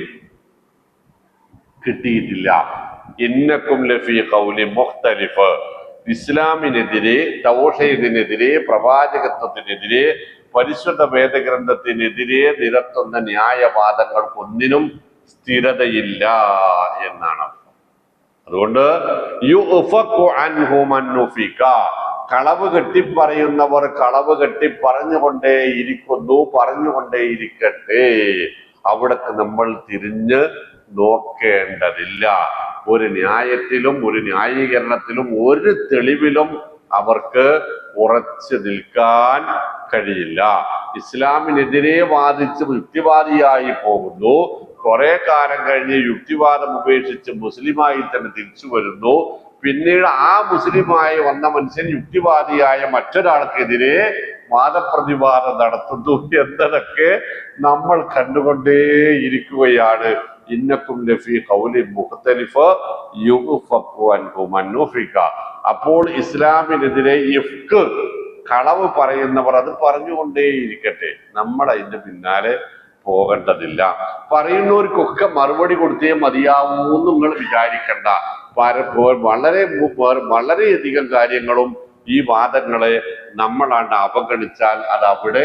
കിട്ടിയിട്ടില്ല. ഇന്നക്കും ലഫീ ഖൗലി മുഖ്തലിഫ്. ഇസ്ലാമിനെതിരെ, തൗഹീദിനെതിരെ, പ്രവാചകത്വത്തിനെതിരെ, പരിശുദ്ധ വേദഗ്രന്ഥത്തിനെതിരെ നിരത്തുന്ന ന്യായവാദങ്ങൾക്കൊന്നിനും സ്ഥിരതയില്ല എന്നാണ്. അതുകൊണ്ട് കളവ് കെട്ടിപ്പറയുന്നവർ കളവ് കെട്ടി പറഞ്ഞുകൊണ്ടേയിരിക്കട്ടെ. അവിടേക്ക് നമ്മൾ തിരിഞ്ഞ് നോക്കേണ്ടതില്ല. ഒരു ന്യായത്തിലും ഒരു ന്യായീകരണത്തിലും ഒരു തെളിവിലും അവർക്ക് ഉറച്ചു നിൽക്കാൻ കഴിയില്ല. ഇസ്ലാമിനെതിരെ വാദിച്ച് യുക്തിവാദിയായി പോകുന്നു. കുറെ കാലം കഴിഞ്ഞ് യുക്തിവാദം ഉപേക്ഷിച്ച് മുസ്ലിമായി തന്നെ തിരിച്ചു വരുന്നു. പിന്നീട് ആ മുസ്ലിമായി വന്ന മനുഷ്യൻ യുക്തിവാദിയായ മറ്റൊരാൾക്കെതിരെ വാദപ്രതിവാദം നടത്തുന്നു എന്നതൊക്കെ നമ്മൾ കണ്ടുകൊണ്ടേയിരിക്കുകയാണ്. ഇന്നക്കും ലഫീ ഖൗലി മുഖ്തലിഫ് യുഗ്ഫഖു അൻഹു മൻ നുഫിക. അപ്പോൾ ഇസ്ലാമിനെതിരെ ഇഫ്ക്, കളവ് പറയുന്നവർ അത് പറഞ്ഞുകൊണ്ടേയിരിക്കട്ടെ. നമ്മൾ അതിന്റെ പിന്നാലെ പോകേണ്ടതില്ല. പറയുന്നവർക്കൊക്കെ മറുപടി കൊടുത്തേ മതിയാവൂ നിങ്ങൾ വിചാരിക്കണ്ട. വളരെയധികം കാര്യങ്ങളും ഈ വാദങ്ങളെ നമ്മളാണ്ട് അവഗണിച്ചാൽ അത് അവിടെ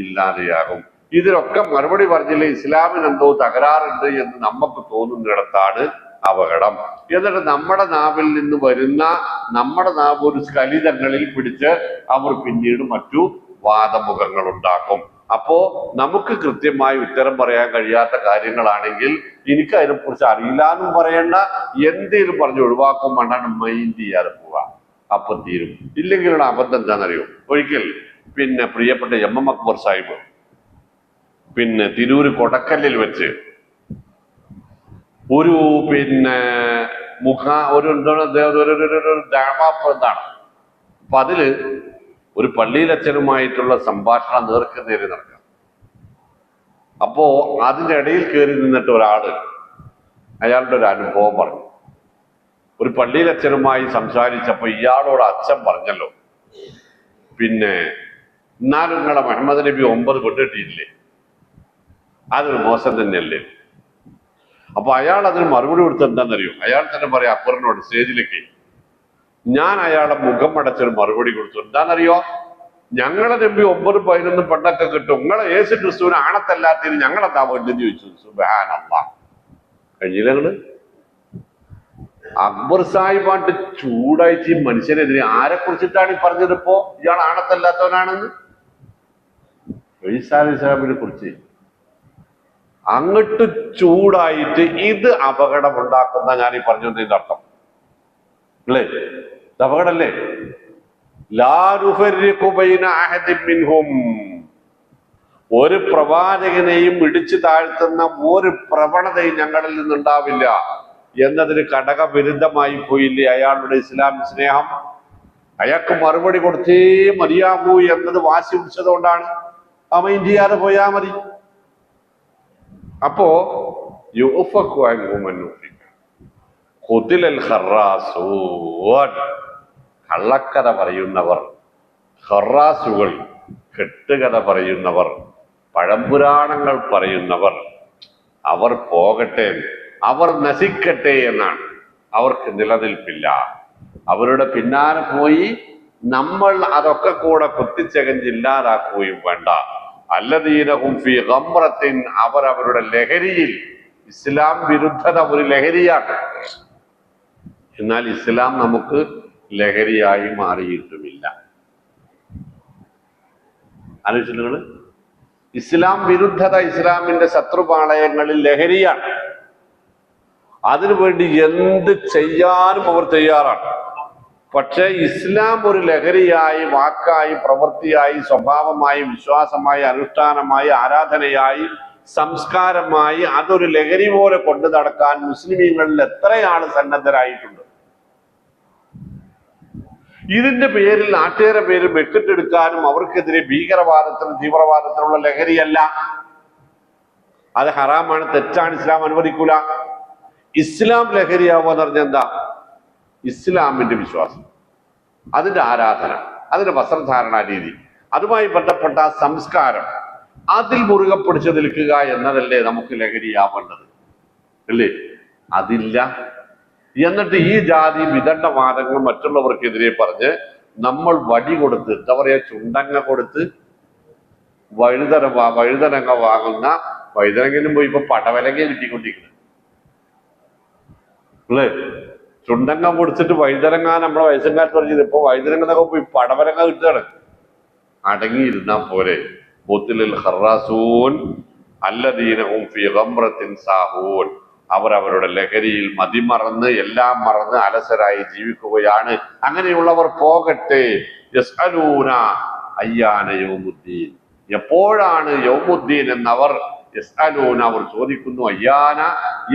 ഇല്ലാതെയാകും. ഇതിനൊക്കെ മറുപടി പറഞ്ഞില്ലേ ഇസ്ലാമിന് എന്തോ തകരാറുണ്ട് എന്ന് നമുക്ക് തോന്നുന്നിടത്താണ് അപകടം. എന്നിട്ട് നമ്മുടെ നാവിൽ നിന്ന് വരുന്ന ഒരു സ്ഖലിതങ്ങളിൽ പിടിച്ച് അവർ പിന്നീട് മറ്റു വാദമുഖങ്ങൾ ഉണ്ടാക്കും. അപ്പോ നമുക്ക് കൃത്യമായി ഉത്തരം പറയാൻ കഴിയാത്ത കാര്യങ്ങളാണെങ്കിൽ എനിക്ക് അതിനെക്കുറിച്ച് അറിയില്ലാന്നും പറയണ്ട, എന്തേലും പറഞ്ഞ് ഒഴിവാക്കും വേണ്ടാണ് മൈൻഡ് ചെയ്യാതെ പോവാ. അപ്പം തീരും. ഇല്ലെങ്കിലുള്ള അബദ്ധം എന്താണെന്നറിയോ? ഒരിക്കൽ പ്രിയപ്പെട്ട എം അക്ബർ സാഹിബ് തിരൂര് കൊടക്കല്ലിൽ വെച്ച് ഒരു ദാമാപ്രന്താണ്. അപ്പൊ അതില് ഒരു പള്ളിയിലച്ഛനുമായിട്ടുള്ള സംഭാഷണം നേർക്കുനേരെ നടക്കാം. അപ്പോ അതിന്റെ ഇടയിൽ കയറി നിന്നിട്ട് ഒരാള് അയാളുടെ ഒരു അനുഭവം പറഞ്ഞു. ഒരു പള്ളിയിലച്ഛനുമായി സംസാരിച്ചപ്പോ ഇയാളോട് അച്ഛൻ പറഞ്ഞല്ലോ, എന്നാലും നിങ്ങളെ മുഹമ്മദ് നബി 9 കൊണ്ടിട്ടില്ലേ, അതൊരു മോശം തന്നെയല്ലേ? അപ്പൊ അയാൾ അതിന് മറുപടി കൊടുത്ത് എന്താണെന്നറിയോ? അയാൾ തന്നെ പറയാം അക്ബറിനോട് സ്റ്റേജിലേക്ക്. ഞാൻ അയാളെ മുഖം അടച്ചൊരു മറുപടി കൊടുത്തു. എന്താണെന്നറിയോ? ഞങ്ങളെ നബി 9, 11 പെണ്ണൊക്കെ കിട്ടും, നിങ്ങളെ യേശു ക്രിസ്തുവിന് ആണത്തല്ലാത്തതിന് ഞങ്ങളെന്താ വേണ്ടെന്ന് ചോദിച്ചു. സുബ്ഹാനല്ലാഹ്. കഴിഞ്ഞില്ല നിങ്ങള്? അക്ബർ സാഹിബാണ്ട് ചൂടായിട്ട് ഈ മനുഷ്യനെതിരെ ആരെ കുറിച്ചിട്ടാണ് ഈ പറഞ്ഞത്? ഇപ്പോ ഇയാൾ ആണത്തല്ലാത്തവനാണെന്ന് ഈസാ അലൈഹി സ്വലാമിനെ കുറിച്ച് അങ്ങോട്ട് ചൂടായിട്ട് ഇത് അപകടമുണ്ടാക്കുന്ന ഞാൻ ഈ പറഞ്ഞതിന്റെ അർത്ഥം അല്ലേ? ഇത് അപകടല്ലേ? ഒരു പ്രവാചകനെയും ഇടിച്ചു താഴ്ത്തുന്ന ഒരു പ്രവണതയും ഞങ്ങളിൽ നിന്നുണ്ടാവില്ല എന്നതിന് ഘടകവിരുദ്ധമായി പോയില്ലേ അയാളുടെ ഇസ്ലാം സ്നേഹം? അയാൾക്ക് മറുപടി കൊടുത്തേ മതിയാകൂ എന്നത് വാശി പിടിച്ചതുകൊണ്ടാണ് അവൻ ചെയ്യാതെ പോയാ മതി. അപ്പോ കള്ളക്കഥ പറയുന്നവർ, ഖറാസുകൾ, കെട്ടുകഥ പറയുന്നവർ, പഴംപുരാണങ്ങൾ പറയുന്നവർ, അവർ പോകട്ടെ, അവർ നശിക്കട്ടെ എന്നാണ്. അവർക്ക് നിലനിൽപ്പില്ല. അവരുടെ പിന്നാലെ പോയി നമ്മൾ അതൊക്കെ കൂടെ കുത്തിച്ചകഞ്ഞില്ലാതാക്കുകയും വേണ്ട. അല്ലദീനഹും ഫീ ഗംറത്തിൻ, അവർ അവരുടെ ലഹരിയിൽ. ഇസ്ലാം വിരുദ്ധത ഒരു ലഹരിയാണ്. എന്നാൽ ഇസ്ലാം നമുക്ക് ലഹരിയായി മാറിയിട്ടുമില്ല. ആലോചിച്ചിട്ടുകൾ ഇസ്ലാം വിരുദ്ധത ഇസ്ലാമിന്റെ ശത്രുപാളയങ്ങളിൽ ലഹരിയാണ്. അതിനുവേണ്ടി എന്ത് ചെയ്യാനും അവർ തയ്യാറാണ്. പക്ഷെ ഇസ്ലാം ഒരു ലഹരിയായി, വാക്കായി, പ്രവൃത്തിയായി, സ്വഭാവമായി, വിശ്വാസമായി, അനുഷ്ഠാനമായി, ആരാധനയായി, സംസ്കാരമായി അതൊരു ലഹരി പോലെ കൊണ്ടു നടക്കാൻ മുസ്ലിമീങ്ങളിൽ എത്രയാണ് സന്നദ്ധരായിട്ടുണ്ട്. ഇതിന്റെ പേരിൽ നാട്ടുകാരുടെ പേര് വെട്ടിട്ടെടുക്കാനും അവർക്കെതിരെ ഭീകരവാദത്തിനും തീവ്രവാദത്തിനുള്ള ലഹരിയല്ല. അത് ഹറാമാണ്, തെറ്റാണ്, ഇസ്ലാം അനുവദിക്കൂല. ഇസ്ലാം ലഹരിയാവുക പറഞ്ഞാൽ എന്താ? ഇസ്ലാമിന്റെ വിശ്വാസം, അതിന്റെ ആരാധന, അതിന്റെ വസ്ത്രധാരണ രീതി, അതുമായി ബന്ധപ്പെട്ട സംസ്കാരം, അതിൽ മുറുകെ പിടിച്ചു നിൽക്കുക എന്നതല്ലേ നമുക്ക് ലഹരിയാവേണ്ടത്, അല്ലേ? അതില്ല. എന്നിട്ട് ഈ ജാതി വിദണ്ഡവാദങ്ങൾ മറ്റുള്ളവർക്കെതിരെ പറഞ്ഞ് നമ്മൾ വടി കൊടുത്ത്, എന്താ പറയാ, ചുണ്ടങ്ങ കൊടുത്ത് വഴുതനങ്ങ വാങ്ങുന്ന, വഴുതനങ്ങിനും പോയി ഇപ്പൊ പടവലങ്ങ കിട്ടിക്കൊണ്ടിരിക്കുന്നത് അല്ലേ? ചുണ്ടങ്ങ കൊടുത്തിട്ട് വഴുതനങ്ങ നമ്മളെ വയസ്സങ്കാലത്ത് പറഞ്ഞത് ഇപ്പൊ വഴുതനങ്ങ പോയി പടവലങ്ങ കിട്ടുകയാണ്. അടങ്ങിയിരുന്നാ പോരെ. അവർ അവരുടെ ലഹരിയിൽ മതിമറന്ന് എല്ലാം മറന്ന് അലസരായി ജീവിക്കുകയാണ്. അങ്ങനെയുള്ളവർ പോകട്ടെ. യസ്അലൂന അയ്യാന യൗമുദ്ദീൻ, എപ്പോഴാണ് യൗമുദ്ദീൻ എന്നവർ യസ്അലൂന, അവർ ചോദിക്കുന്നു, അയ്യാന,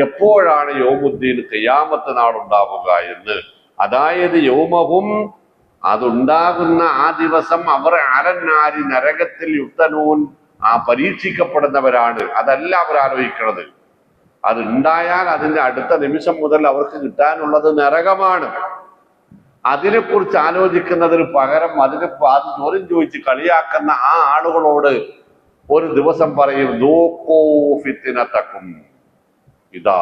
എപ്പോഴാണ് യൗമുദ്ദീൻ, ഖിയാമത്ത് നാളുണ്ടാവുക എന്ന്. അതായത് യൗമഹും, അതുണ്ടാകുന്ന ആ ദിവസം അവർ അലന്നാരി, നരകത്തിൽ യുക്തനൂൻ, ആ പരീക്ഷിക്കപ്പെടുന്നവരാണ്. അതല്ല അവർ ആലോചിക്കുന്നത്. അതുണ്ടായാൽ അതിന്റെ അടുത്ത നിമിഷം മുതൽ അവർക്ക് കിട്ടാനുള്ളത് നരകമാണ്. അതിനെക്കുറിച്ച് ആലോചിക്കുന്നതിന് പകരം അത് ചോദ്യം ചോദിച്ച് കളിയാക്കുന്ന ആ ആളുകളോട് ഒരു ദിവസം പറയും, ദൂഖൂ ഫിത്നതകും, ഇതാ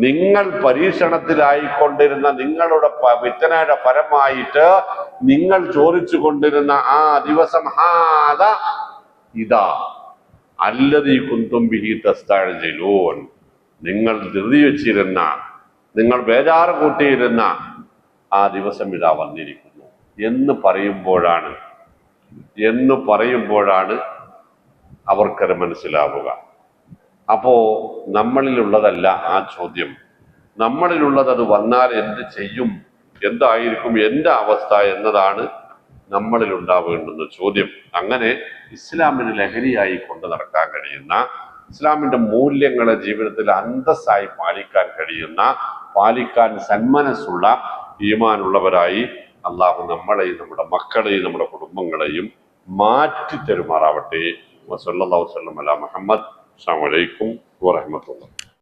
നിങ്ങൾ പരീക്ഷണത്തിലായിക്കൊണ്ടിരുന്ന നിങ്ങളുടെ ഫിത്നയുടെ ഫലമായിട്ട് നിങ്ങൾ ചോദിച്ചു കൊണ്ടിരുന്ന ആ ദിവസം, ഹാദ, ഇതാ, അല്ലദീ കുന്തും ബിഹി തസ്തഅ്ജിലൂൻ, നിങ്ങൾ ധൃതി വെച്ചിരുന്ന, നിങ്ങൾ ബേജാറ് കൂട്ടിയിരുന്ന ആ ദിവസം ഇതാ വന്നിരിക്കുന്നു എന്ന് പറയുമ്പോഴാണ് അവർക്കത് മനസ്സിലാവുക. അപ്പോ നമ്മളിലുള്ളതല്ല ആ ചോദ്യം. നമ്മളിലുള്ളത് അത് വന്നാൽ എന്ത് ചെയ്യും, എന്തായിരിക്കും എന്റെ അവസ്ഥ എന്നതാണ് നമ്മളിൽ ഉണ്ടാവേണ്ടുന്ന ചോദ്യം. അങ്ങനെ ഇസ്ലാമിന് ലഹരിയായി കൊണ്ടു നടക്കാൻ കഴിയുന്ന, ഇസ്ലാമിന്റെ മൂല്യങ്ങളെ ജീവിതത്തിൽ അന്തസ്സായി പാലിക്കാൻ കഴിയുന്ന, പാലിക്കാൻ സന്മനസ്സുള്ള, ഈമാനുള്ളവരായി അള്ളാഹു നമ്മളെയും നമ്മുടെ മക്കളെയും നമ്മുടെ കുടുംബങ്ങളെയും മാറ്റി തരുമാറാവട്ടെ. വസല്ലല്ലാഹു അലാ മുഹമ്മദ്. അസ്സലാമു അലൈക്കും വറഹ്മത്തുള്ളാഹി.